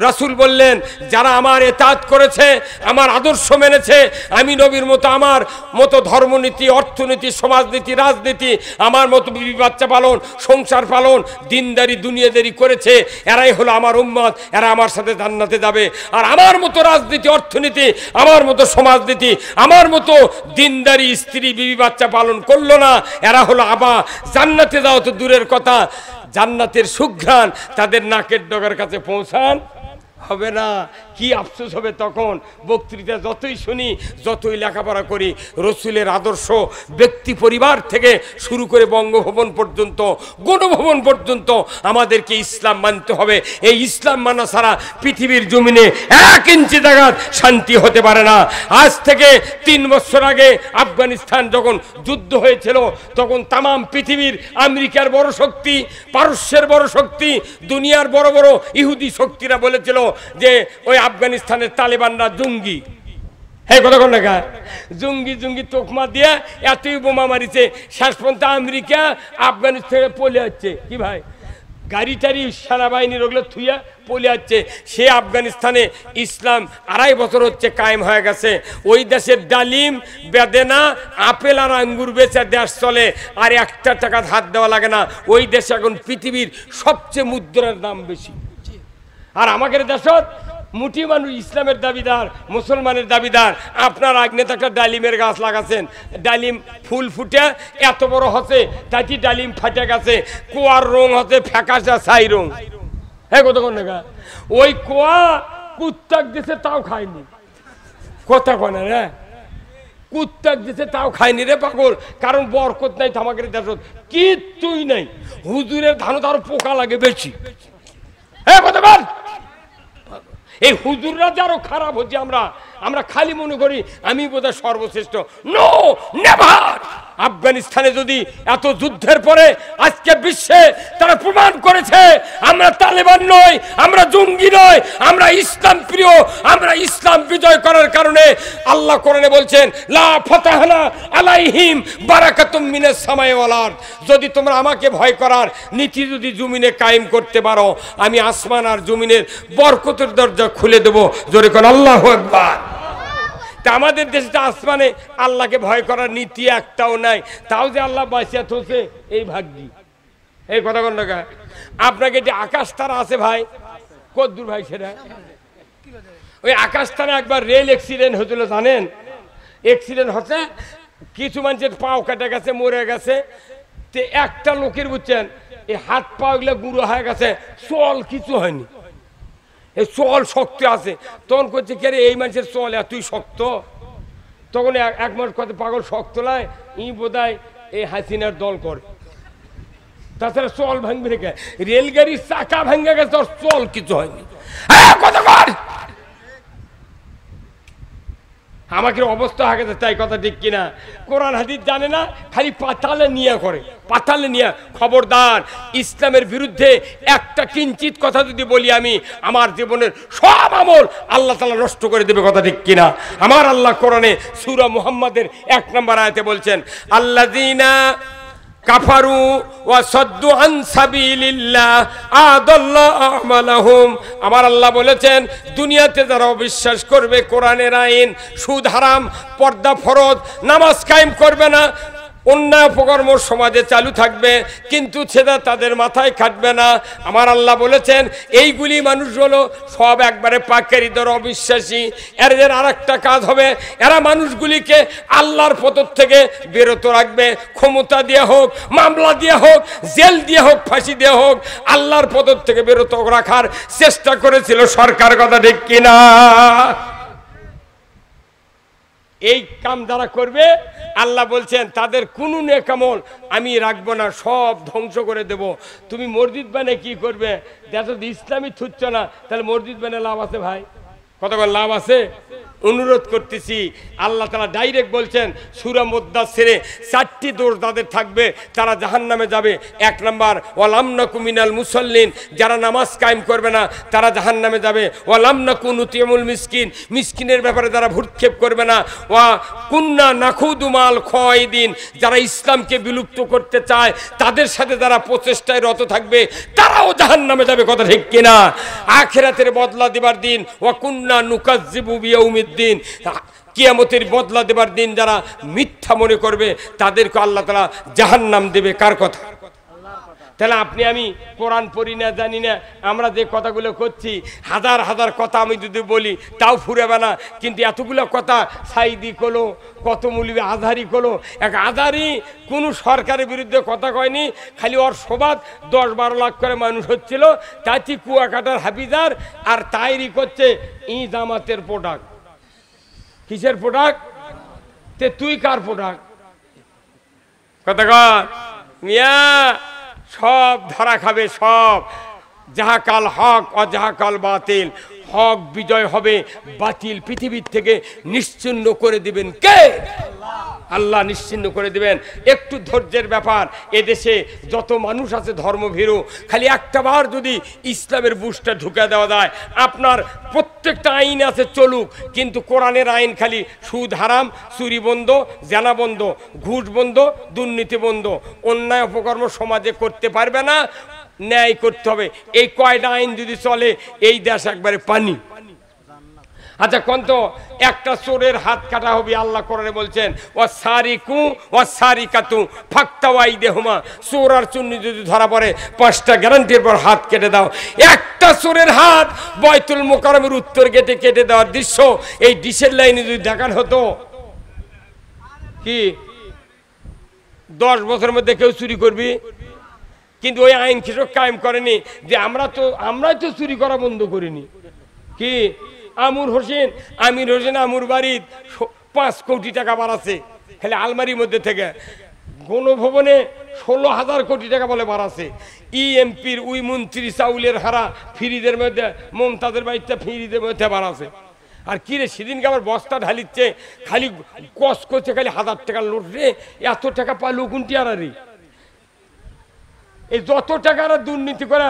A: রাসূল বললেন যারা আমার ইতাআত করেছে, আমার আদর্শ মেনেছে, আমি নবীর মতো আমার মতো ধর্মনীতি, অর্থনীতি, সমাজনীতি, রাজনীতি, আমার মতো বিবি বাচ্চা পালন, সংসার পালন, দিনদারি, দুনিয়াদারি করেছে, এরাই হলো আমার উম্মত, এরা আমার সাথে জান্নাতে যাবে। আর আমার মতো রাজনীতি, অর্থনীতি, আমার মতো সমাজনীতি, আমার মতো দিনদারি, স্ত্রী, বিবি বাচ্চা পালন করলো না, এরা হলো আবা। জান্নাতে যাওয়া তো দূরের কথা, জান্নাতের সুঘ্রাণ তাদের নাকের ডগার কাছে পৌঁছান হবে না। কি আফসোস হবে তখন। বক্তৃতা যতই শুনি, যতই লেখাপড়া করি, রসুলের আদর্শ ব্যক্তি পরিবার থেকে শুরু করে বঙ্গভবন পর্যন্ত, গণভবন পর্যন্ত আমাদেরকে ইসলাম মানতে হবে। এই ইসলাম মানা ছাড়া পৃথিবীর জমিনে 1 ইঞ্চি জায়গা শান্তি হতে পারে না। আজ থেকে 3 বছর আগে আফগানিস্তান যখন যুদ্ধ হয়েছিল, তখন তামাম পৃথিবীর আমেরিকার বড় শক্তি, পারস্যের বড় শক্তি, দুনিয়ার বড় বড় ইহুদি শক্তিরা বলেছিল যে ওই আফগানিস্তানের তালেবানরা জঙ্গি। হ্যাঁ কতক্ষণ না জঙ্গি জঙ্গি তোকমা দিয়ে এতই বোমা মারিছে, শেষ পর্যন্ত আমেরিকা আফগানিস্তান থেকে পলে যাচ্ছে। কি ভাই, গাড়ি টাড়ি সেনাবাহিনীর ওগুলো থুইয়া পলে যাচ্ছে। সে আফগানিস্তানে ইসলাম 2.5 বছর হচ্ছে কায়েম হয়ে গেছে। ওই দেশের ডালিম, বেদেনা, আপেল আর আঙ্গুর বেচে দেশ চলে, আর 1 টাকা হাত দেওয়া লাগে না। ওই দেশে এখন পৃথিবীর সবচেয়ে মুদ্রার দাম বেশি। আর আমাদের দেশত মুঠি মানুষ ইসলামের দাবিদার, মুসলমানের দাবিদার। আপনার আগনেতে একটা ডালিমের গাছ লাগাছেন, ডালিম ফুল ফুটে এত বড় হচ্ছে, তাই ডালিম ফাটে গেছে, কুয়ার রং হচ্ছে ফ্যাকাশা ছাই রং। হ্যাঁ কতক্ষণ না ওই কুয়া কুত্তাক দিছে তাও খায়নি। কথা কয় রে, কুত্তাক দিছে তাও খায়নি রে পাগল। কারণ বরকত নাই আমাদের দেশত, কিচ্ছুই নাই। হুজুরের ধানত আরো পোকা লাগে বেশি। হ্যাঁ কতক্ষণ এই হুজুররা যে আরো খারাপ হচ্ছে। আমরা খালি মনে করি আমি বোধহয় সর্বশ্রেষ্ঠ। No, never. আফগানিস্তানে যদি এত যুদ্ধের পরে আজকে বিশ্বে তারা প্রমাণ করেছে আমরা তালেবান নই, আমরা জঙ্গি নই, আমরা ইসলাম প্রিয়। আমরা ইসলাম বিজয় করার কারণে আল্লাহ কোরআনে বলছেন লা ফাতাহনা আলাইহিম বারাকাতুম মিনাস সামাই ওয়াল আরদ। যদি তোমরা আমাকে ভয় করার নীতি যদি জমিনে কায়েম করতে পারো, আমি আসমান আর জমিনের বরকতের দরজা খুলে দেব। জোরে কোন আল্লাহু আকবার। তা আমাদের দেশে আসমানে আল্লাহকে ভয় করার নীতি একটাও নাই, তাও যে আল্লাহ বাঁচিয়ে থোছে এই ভাগ্যি। এই কথা কোন টাকা আপনাকে যে আকাশ তারা আছে ভাই, কদ্দুর ভাই সেটা ওই আকাশ তারা একবার রেল অ্যাক্সিডেন্ট হয়েছিল জানেন? অ্যাক্সিডেন্ট হচ্ছে, কিছু মানুষের পাও কেটে গেছে, মরে গেছে। তে একটা লোকের বুঝছেন এই হাত পা গুলো গুঁড়ো হয়ে গেছে, চল কিছু হয়নি, এই চল শক্ত আছে। তখন করছে কে রে এই মানুষের চল এতই শক্ত? তখন এক মাস কত পাগল শক্ত লাই ই বোধহয় এই হাসিনার দল করে। তাছাড়া চল ভাঙবে রেখে রেলগাড়ির চাকা ভাঙে গেছে, তোর চল কিছু হয়নি। আমাকে অবস্থা হয়ে গেছে, তাই কথা ঠিক কিনা? কোরআন হাদিস জানে না, খালি পাতালে নিয়ে করে, পাতালে নিয়ে। খবরদার, ইসলামের বিরুদ্ধে একটা কিঞ্চিত কথা যদি বলি আমি, আমার জীবনের সব আমল আল্লাহ তাআলা নষ্ট করে দেবে। কথা ঠিক কিনা? আমার আল্লাহ কোরআনে সূরা মুহাম্মাদের 1 নম্বর আয়াতে বলছেন আল্লাযীনা কাফারু ওয়া সাদ্দু আন সাবিলিল্লাহ আদাল্লাহু আমালাহুম। আমার আল্লাহ বলেছেন দুনিয়াতে যারা অবিশ্বাস করবে, কোরআনের আইন, সুদ হারাম, পর্দা ফরজ, নামাজ কায়েম করবে না, অন্যায় অপকর্ম সমাজে চালু থাকবে, কিন্তু সেটা তাদের মাথায় খাটবে না। আমার আল্লাহ বলেছেন এইগুলি মানুষগুলো সব একবারে পাকেরিদর অবিশ্বাসী। এর আরেকটা কাজ হবে, এরা মানুষগুলিকে আল্লাহর পথ থেকে বিরত রাখবে। ক্ষমতা দিয়ে হোক, মামলা দিয়ে হোক, জেল দিয়ে হোক, ফাঁসি দিয়ে হোক, আল্লাহর পথ থেকে বিরত রাখার চেষ্টা করেছিল সরকার। কথা ঠিক কিনা? এই কাম যারা করবে আল্লাহ বলছেন তাদের কোনো নেক আমল আমি রাখবো না, সব ধ্বংস করে দেব। তুমি মসজিদ বানিয়ে কি করবে? দেখো ইসলামী থুচ্ছ না, তাহলে মসজিদ বানিয়ে লাভ আছে ভাই? কতক্ষণ লাভ আছে? অনুরোধ করতেছি, আল্লাহ তাআলা ডাইরেক্ট বলছেন সূরা মুদ্দাসসিরে 4টি দোষ যাদের থাকবে তারা জাহান্নামে যাবে। 1 নাম্বার ওয়ালাম নাকু মিনাল মুসাল্লিন, যারা নামাজ কায়েম করবে না তারা জাহান্নামে যাবে। ওয়ালাম নাকু নুতিমুল মিসকিন, মিসকিনের ব্যাপারে যারা ভ্রুক্ষেপ করবে না। ওয়া কুন্না নাখুদু মাল খায়দিন, যারা ইসলামকে বিলুপ্ত করতে চায় তাদের সাথে যারা প্রচেষ্টায় রত থাকবে তারাও জাহান্নামে যাবে। কথা ঠিক কিনা? আখিরাতের বদলা দেবার দিন, ওয়া কুন্না নুকাজ্জিবু বিয়াউমিদ্দিন, কিয়ামতের বদলা দেবার দিন যারা মিথ্যা মনে করবে তাদেরকে আল্লাহ তাআলা জাহান্নাম দেবে। কার কথা? তাহলে আপনি আমি কোরআন পড়ি না, জানি না, আমরা যে কথাগুলো করছি হাজার হাজার কথা আমি যদি বলি তাও ফুরাবে না। কিন্তু এতগুলো কথা সাইদি কলো, কত মৌলবি আজহারি কলো। এক আজহারি কোনো সরকারের বিরুদ্ধে কথা কয়নি, খালি ওর সবাদ 10-12 লাখ করে মানুষ হচ্ছিল, তাই কুয়াকাটার হাফিজার আর তাইরি করছে ই জামাতের প্রোডাক্ট। কিসের প্রোডাক্ট? তে তুই কার প্রোডাক্ট? কথা কর মিয়া, সব ধরা খাবে সব। যাহাকাল হক অযাহাকাল বাতিল, হক বিজয় হবে, বাতিল পৃথিবীর থেকে নিশ্চিহ্ন করে দিবেন কে? আল্লাহ নিশ্চিহ্ন করে দিবেন। একটু ধৈর্যের ব্যাপার। এদেশে যত মানুষ আছে ধর্মভীরু, খালি একটা বার যদি ইসলামের বুশটা ঢুকে দেওয়া যায় আপনার প্রত্যেকটা আইন আছে চলুক, কিন্তু কোরআনের আইন খালি সুদ হারাম, চুরি বন্ধ, জেনা বন্ধ, ঘুষ বন্ধ, দুর্নীতি বন্ধ, অন্যায় অপকর্ম সমাজে করতে পারবে না, ন্যায় করতে হবে। এই কয়টা আইন যদি চলে এই দেশ একবারে পানি। আচ্ছা কোন তো একটা চোরের হাত কাটা হবে, আল্লাহ কোরআনে বলছেন ওয়াসারিকু ওয়াসারিকাতু ফাক্তাওয়াইদেহুমা, চোর আর চুন্নি যদি ধরা পড়ে 5টা গ্যারান্টির পর হাত কেটে দাও। একটা চোরের হাত বাইতুল মুকাররমের উত্তর গেটে কেটে দেওয়ার দৃশ্য এই ডিশের লাইনে যদি দেখানো হতো, কি 10 বছরের মধ্যে কেউ চুরি করবি? কিন্তু ওই আইন কৃষক কায়েম করেনি যে আমরাই তো চুরি করা বন্ধ করিনি। কি আমির হোসেন আমুর বাড়ির 5 কোটি টাকা বাড়াছে খালি আলমারির মধ্যে থেকে, গণভবনে 16,000 কোটি টাকা বলে বাড়াছে। ইএমপির ওই মন্ত্রী চাউলের হারা ফ্রিজের মধ্যে, মমতাজের বাড়িতে ফ্রিজের মধ্যে বাড়াছে। আর কি রে, সেদিনকে আবার বস্তা ঢালিচ্ছে, খালি কস করছে, খালি 1000 টাকার লোট রে, এত টাকা পালো কোনটি আর এই যত টাকার দুর্নীতি করা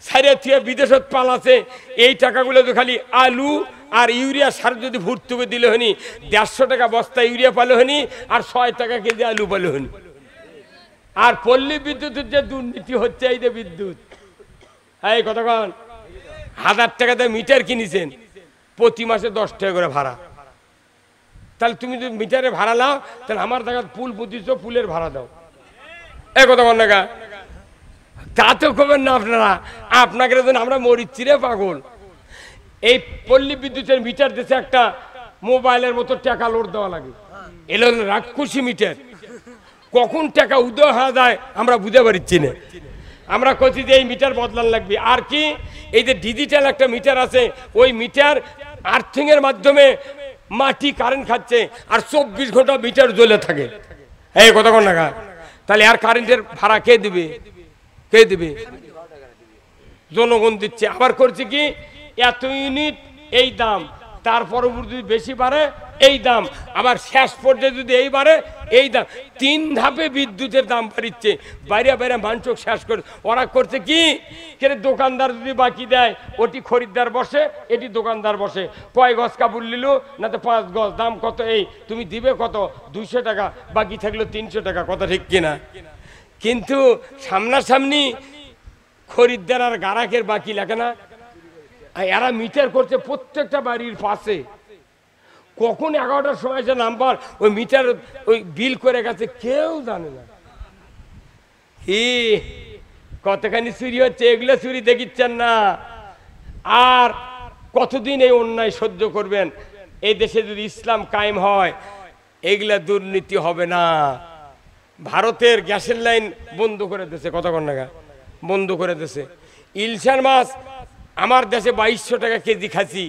A: সাইরে থিয়ে বিদেশত পালাছে, এই টাকাগুলো তো খালি আলু আর ইউরিয়া সার যদি ভর্তি করে দিলে হনি 150 টাকা বস্তা ইউরিয়া পালো হনি, আর 6 টাকা কেজি আলু পালো হনি। আর পল্লী বিদ্যুতের যে দুর্নীতি হচ্ছে, এই যে বিদ্যুৎ, এই কতক্ষণ 1000 টাকাতে মিটার কিনেছেন, প্রতি মাসে 10 টাকা করে ভাড়া। তাহলে তুমি যদি মিটারে ভাড়া নাও, তাহলে আমার টাকা পুল পুঁতিছ, পুলের ভাড়া দাও। এই কতক্ষণ টাকা তা তো করবেন না আপনারা, আপনাকে আমরা মরিচ্ছি রে পাগল। এই পল্লী বিদ্যুতের মিটার দেশে একটা মোবাইলের মতো টাকা লোড দেওয়া লাগে, এলো রাক্ষসী মিটার। কখন টাকা উদয় হওয়া যায় আমরা বুঝতে পারছি না। আমরা কইছি যে এই মিটার বদলান লাগবে। আর কি, এই যে ডিজিটাল একটা মিটার আছে, ওই মিটার আর্থিং এর মাধ্যমে মাটি কারেন্ট খাচ্ছে, আর 24 ঘন্টা মিটার জ্বলে থাকে। এই কতক্ষণ টাকা, তাহলে আর কারেন্টের ভাড়া কে দিবে? কে দিবে? জনগণ দিচ্ছে। আবার করছে কি, এত ইউনিট এই দাম, তার পরবর্তী বেশি বাড়ে এই দাম, আবার শেষ পর্যায়ে যদি এই বাড়ে এই দাম, 3 ধাপে বিদ্যুতের দাম বাড়িচ্ছে। বাইরে বাইরে মানচক শেষ করে ওরা করছে কি, দোকানদার যদি বাকি দেয় ওটি খরিদ্দার বসে, এটি দোকানদার বসে। কয় গজ কাপড় নিল না তো 5 গজ, দাম কত, এই তুমি দিবে কত, 200 টাকা, বাকি থাকলো 300 টাকা। কথা ঠিক কিনা? কিন্তু সামনাসামনি খরিদ্দার আর গারাকের বাকি লাগে না। এরা মিটার করছে প্রত্যেকটা বাড়ির পাশে। কখন 11টার সময় যে নাম্বার ওই মিটার ওই বিল করে গেছে কেউ জানে না। কি কতখানি চুরি হচ্ছে, এগুলো চুরি দেখিচ্ছেন না। আর কতদিন এই অন্যায় সহ্য করবেন? এই দেশে যদি ইসলাম কায়েম হয় এগুলা দুর্নীতি হবে না। ভারতের গ্যাসের লাইন বন্ধ করে দিয়েছে, কতক্ষণ টাকা বন্ধ করে দিয়েছে। ইলশার মাছ আমার দেশে 2200 টাকা কেজি খাচ্ছি।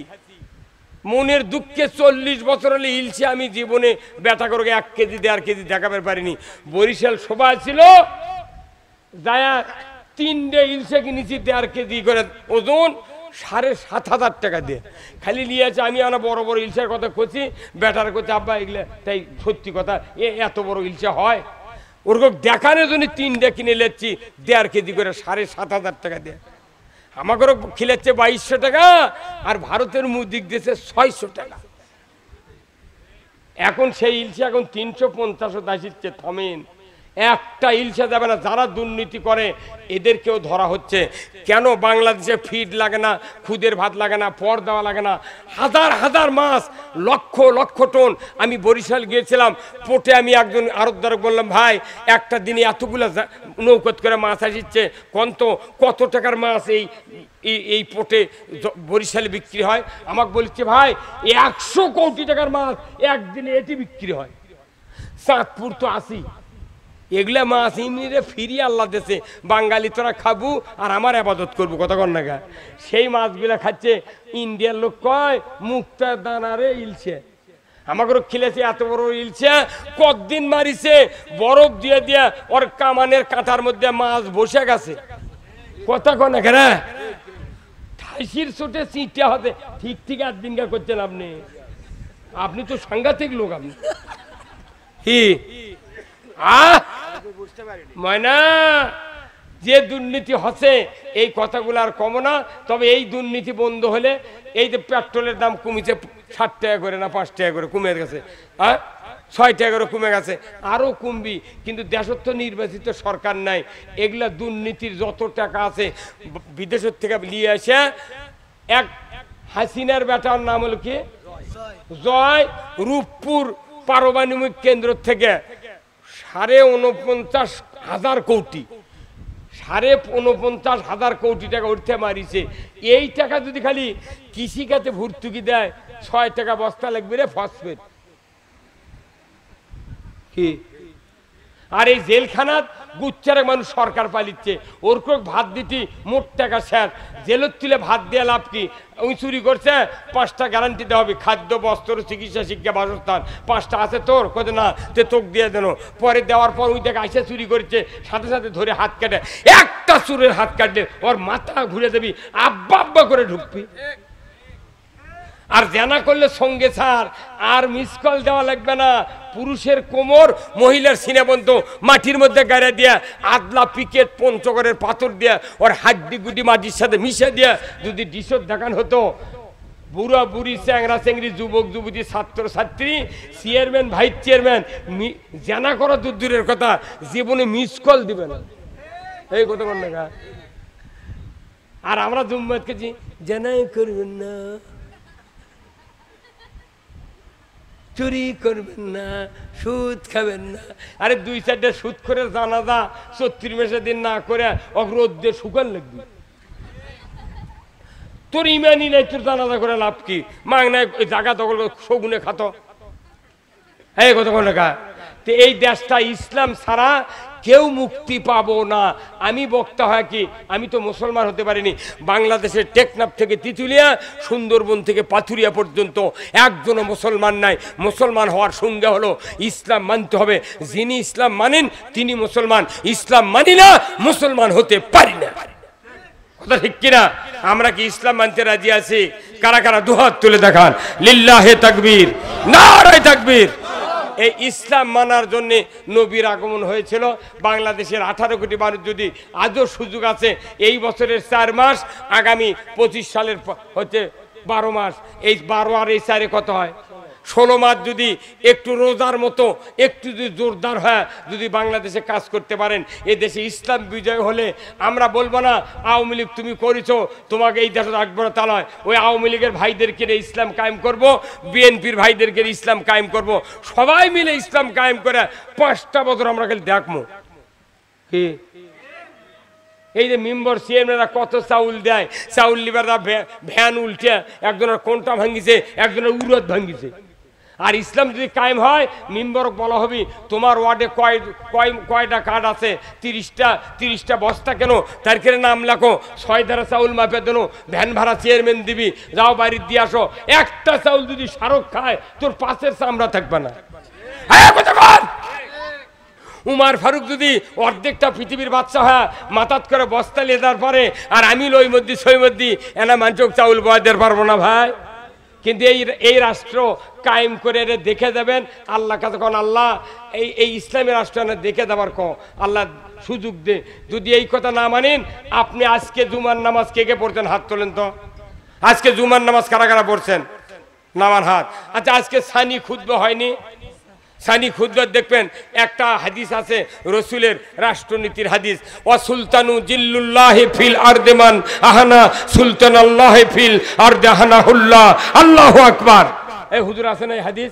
A: মনের দুঃখে 40 বছর হলে ইলশে আমি জীবনে বেটা করে 1 কেজি 1.5 কেজি দেখাবার পারিনি। বরিশাল সভা ছিল, যায়া 3টে ইলশে কিনেছি 1.5 কেজি করে ওজন, 7,500 টাকা দিয়ে খালি নিয়েছে। আমি আনা বড় বড় ইলশার কথা করছি, বেটার করছে আব্বা এগুলো তাই সত্যি কথা, এত বড় ইলশা হয়? ওরকম দেখানোর জন্য 3টে কিনে নিচ্ছি 1.5 কেজি করে 7,500 টাকা দিয়ে। আমাকেও খিলাচ্ছে 2200 টাকা, আর ভারতের মুদিক দিয়েছে 600 টাকা। এখন সেই ইলশা এখন 350 আসছে। থামেন, একটা ইলশা যাবে না। যারা দুর্নীতি করে এদেরকেও ধরা হচ্ছে। কেন বাংলাদেশে ফিড লাগে না, খুদের ভাত লাগে না, পর দেওয়া লাগে না? হাজার হাজার মাছ, লক্ষ লক্ষ টন। আমি বরিশাল গিয়েছিলাম, পোটে আমি একজন আড়তদারক বললাম, ভাই একটা দিনে এতগুলো নৌকত করে মাছ আসছে, কত টাকার মাছ এই পোটে বরিশালে বিক্রি হয়? আমাকে বলছে ভাই 100 কোটি টাকার মাছ একদিনে এটি বিক্রি হয়। চাঁদপুর তো 80। এগুলা মাছ ইমনিরে ফিরিয়ে আল্লাহ দেশে, বাঙালি তোরা খাবো আর আমার আবাদত করবো, কতক্ষণ না? সেই মাছগুলা খাচ্ছে ইন্ডিয়ার লোক, কয় মুক্তার দানারে ইলছে। আমাকে খেলেছে এত বড় ইলছে, কতদিন মারিছে, বরফ দিয়ে দিয়ে ওর কামানের কাঁটার মধ্যে মাছ বসে গেছে। কতক্ষণ না কেন ঠাইসির ছোটে চিঁটা হতে ঠিক ঠিক 1 দিনকার করছেন আপনি। আপনি তো সাংঘাতিক লোক। আপনি কি ময়না যে দুর্নীতি হচ্ছে এই কথাগুলো আর কমো না। তবে এই দুর্নীতি বন্ধ হলে এই যে পেট্রোলের দাম কমেছে 60 টাকা করে না 5 টাকা করে কমে গেছে, হ্যাঁ 6 টাকা করে কমে গেছে, আরও কমবি। কিন্তু দেশের তো নির্বাচিত সরকার নাই, এগুলা দুর্নীতির যত টাকা আছে বিদেশের থেকে নিয়ে আসে। এক হাসিনার বেটার নাম হলো কি জয়, রূপপুর পারমাণবিক কেন্দ্র থেকে 49,500 কোটি 49,500 কোটি টাকা উঠতে মারিছে। এই টাকা যদি খালি কৃষিখাতে ভর্তুকি দেয় 6 টাকা বস্তা লাগবে রে ফসফেট কি। আর এই জেলখানাত গুচ্ছারে মানুষ সরকার পালিচ্ছে, ওর ভাত দিতি মোট টাকা শেষ। জেলত তুলে ভাত দিয়ে লাভ কি? ওই চুরি করছে 5টা গ্যারান্টি দেওয়া হবে, খাদ্য, বস্ত্র, চিকিৎসা, শিক্ষা, বাসস্থান। 5টা আছে তোর, কত না তে তোক দিয়ে দেন। পরে দেওয়ার পর ওই টাকা আইসা চুরি করছে, সাথে সাথে ধরে হাত কাটে। একটা চুরের হাত কাটলে ওর মাথা ঘুরে দেবি, আব্বা আব্বা করে ঢুকবি। আর জানা করলে সঙ্গে ছাড়, আর মিস কল দেওয়া লাগবে না। পুরুষের কোমর, মহিলার সিনেবন্ত মাটির মধ্যে গাড়া দিয়া, আদলা পিকেট পঞ্চগড়ের পাথর দিয়া, ওর হাড্ডি গুডি মাটির সাথে মিশে দিয়া যদি ডিশর দেখান হতো, বুড়া বুড়ি, চ্যাংরা চ্যাংরি, যুবক যুবতী, ছাত্র ছাত্রী, চেয়ারম্যান, ভাইস চেয়ারম্যান, জানা করা দূরের কথা, জীবনে মিস কল দিবে না। এই কথা বল না। আর আমরা জুম্মাতকে জানাই করবেন না, চুরি করবেন না, সুদ খাবেন না। আরে 2-4টা সুদ করে জানাজা 34 মাসের দিন না করে অগ্রোধ দিয়ে শুকান লাগবে। তোর ইমানই নাই, তোর জানাজা করে লাভ কি? মাং নাই জায়গা দখল শগুনে খাতো। এই কত টাকা। তো এই দেশটা ইসলাম ছাড়া কেউ মুক্তি পাবো না। আমি বক্তা হয় কি, আমি তো মুসলমান হতে পারিনি। বাংলাদেশের টেকনাফ থেকে তিতুলিয়া, সুন্দরবন থেকে পাথুরিয়া পর্যন্ত একজনও মুসলমান নাই। মুসলমান হওয়ার সঙ্গে হলো ইসলাম মানতে হবে। যিনি ইসলাম মানেন তিনি মুসলমান, ইসলাম মানি না মুসলমান হতে পারি না। কথা ঠিক কিনা? আমরা কি ইসলাম মানতে রাজি আছি? কারা কারা দুহাত তুলে দেখান। লিল্লাহে তাকবীর, নারায়ে তাকবীর। এই ইসলাম মানার জন্য নবীর আগমন হয়েছিল। বাংলাদেশের 18 কোটি মানুষ যদি আজও সুযোগ আছে, এই বছরের 4 মাস, আগামী 25 সালের হচ্ছে 12 মাস, এই 12 আর এই 4 কত হয়? 16 মাস যদি একটু রোজার মতো একটু যদি জোরদার হয়, যদি বাংলাদেশে কাজ করতে পারেন, এ দেশে ইসলাম বিজয় হলে আমরা বলবো না আওয়ামী লীগ তুমি করেছো, তোমাকে এই দেশে রাখবো না। তা নয়, ওই আওয়ামী লীগের ভাইদেরকে ইসলাম কায়েম করব, বিএনপির ভাইদেরকে ইসলাম কায়েম করব, সবাই মিলে ইসলাম কায়েম করে 5টা বছর আমরা খালি দেখবো কি। এই যে মেম্বার চেয়ারম্যানরা কত চাউল দেয়, চাউল লিবাররা ভ্যান উল্টে একজনের কোনটা ভাঙিছে, একজনের উরত ভাঙিছে। আর ইসলাম যদি কায়েম হয়, মেম্বারক বলা হবে তোমার ওয়ার্ডে কয়টা কার্ড আছে, 30টা বস্তা কেন, তার কেন নাম লেখো, 6 ধারা চাউল মাপে দেন, ভ্যান ভাড়া চেয়ারম্যান দিবি, যাও বাড়ির দিয়ে আসো। একটা চাউল যদি সারক খায়, তোর পাশের চামড়া থাকবে না। উমার ফারুক যদি অর্ধেকটা পৃথিবীর বাচ্চা হয়, মাথাত করে বস্তা লেদার পারে, আর আমি লইমদ্দি সইমদ্দি এনা মাঞ্চক চাউল বয়দের পারবো না ভাই। কিন্তু এই রাষ্ট্র কায়েম করে দেখে যাবেন আল্লাহ কাছে, কোন আল্লাহ এই ইসলামী রাষ্ট্র দেখে দেবার আল্লাহ সুযোগ দে। যদি এই কথা না মানেন, আপনি আজকে জুমার নামাজ কে কে পড়ছেন? হাত তোলেন তো। আজকে জুমার নামাজ কারা কারা পড়ছেন? নামার হাত। আচ্ছা, আজকে সানি খুতবা হয়নি? সানি খুতবা দেখবেন একটা হাদিস আছে রসুলের রাষ্ট্রনীতির হাদিস, ওয়া সুলতানু জিল্লুল্লাহি ফিল আরদি মান আহানা সুলতানাল্লাহি ফিল আরদি আহানাহুল্লাহ, আল্লাহু আকবার। এই হুজুর আছে না এই হাদিস?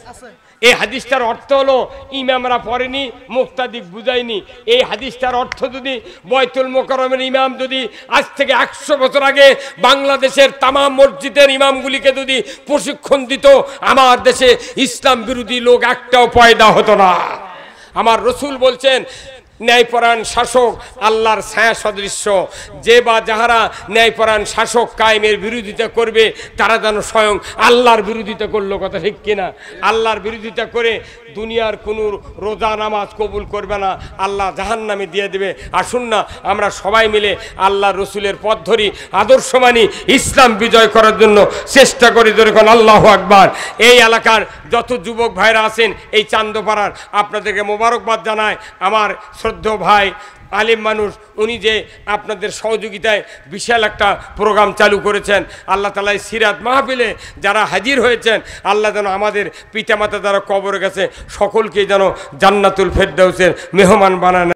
A: এই হাদিসটার অর্থ হলো, ইমামরা পড়েনি, মুফতাদিক বুঝায়নি। এই হাদিসটার অর্থ যদি বয়তুল মোকাররমের ইমাম যদি আজ থেকে 100 বছর আগে বাংলাদেশের তামাম মসজিদের ইমামগুলিকে যদি প্রশিক্ষণ দিত, আমার দেশে ইসলাম বিরোধী লোক একটাও পয়দা হতো না। আমার রসুল বলছেন, ন্যায়পরায়ণ শাসক আল্লাহর ছায়া সদৃশ্য। যে বা যাহারা ন্যায়পরায়ণ শাসক কায়েমের বিরোধিতা করবে, তারা যেন স্বয়ং আল্লাহর বিরোধিতা করলো। কথা ঠিক কিনা? আল্লাহর বিরোধিতা করে দুনিয়ার কোনো রোজা নামাজ কবুল করবে না, আল্লাহ জাহান্নামে দিয়ে দেবে। আসুন না আমরা সবাই মিলে আল্লাহ রসুলের পথ ধরি, আদর্শ মানি, ইসলাম বিজয় করার জন্য চেষ্টা করি। যখন আল্লাহু আকবার। এই এলাকার যত যুবক ভাইরা আছেন, এই চান্দপাড়ার, আপনাদেরকে মোবারকবাদ জানায়। আমার শ্রদ্ধেয় ভাই আলিম মানুষ, উনি যে আপনাদের সহযোগিতায় বিশাল একটা প্রোগ্রাম চালু করেছেন, আল্লাহ তাআলা এই সিরাত মাহফিলে যারা হাজির হয়েছেন, আল্লাহ যেন আমাদের পিতামাতা যারা কবরে গেছে সকলকে যেন জান্নাতুল ফেরদাউসের মেহমান বানান।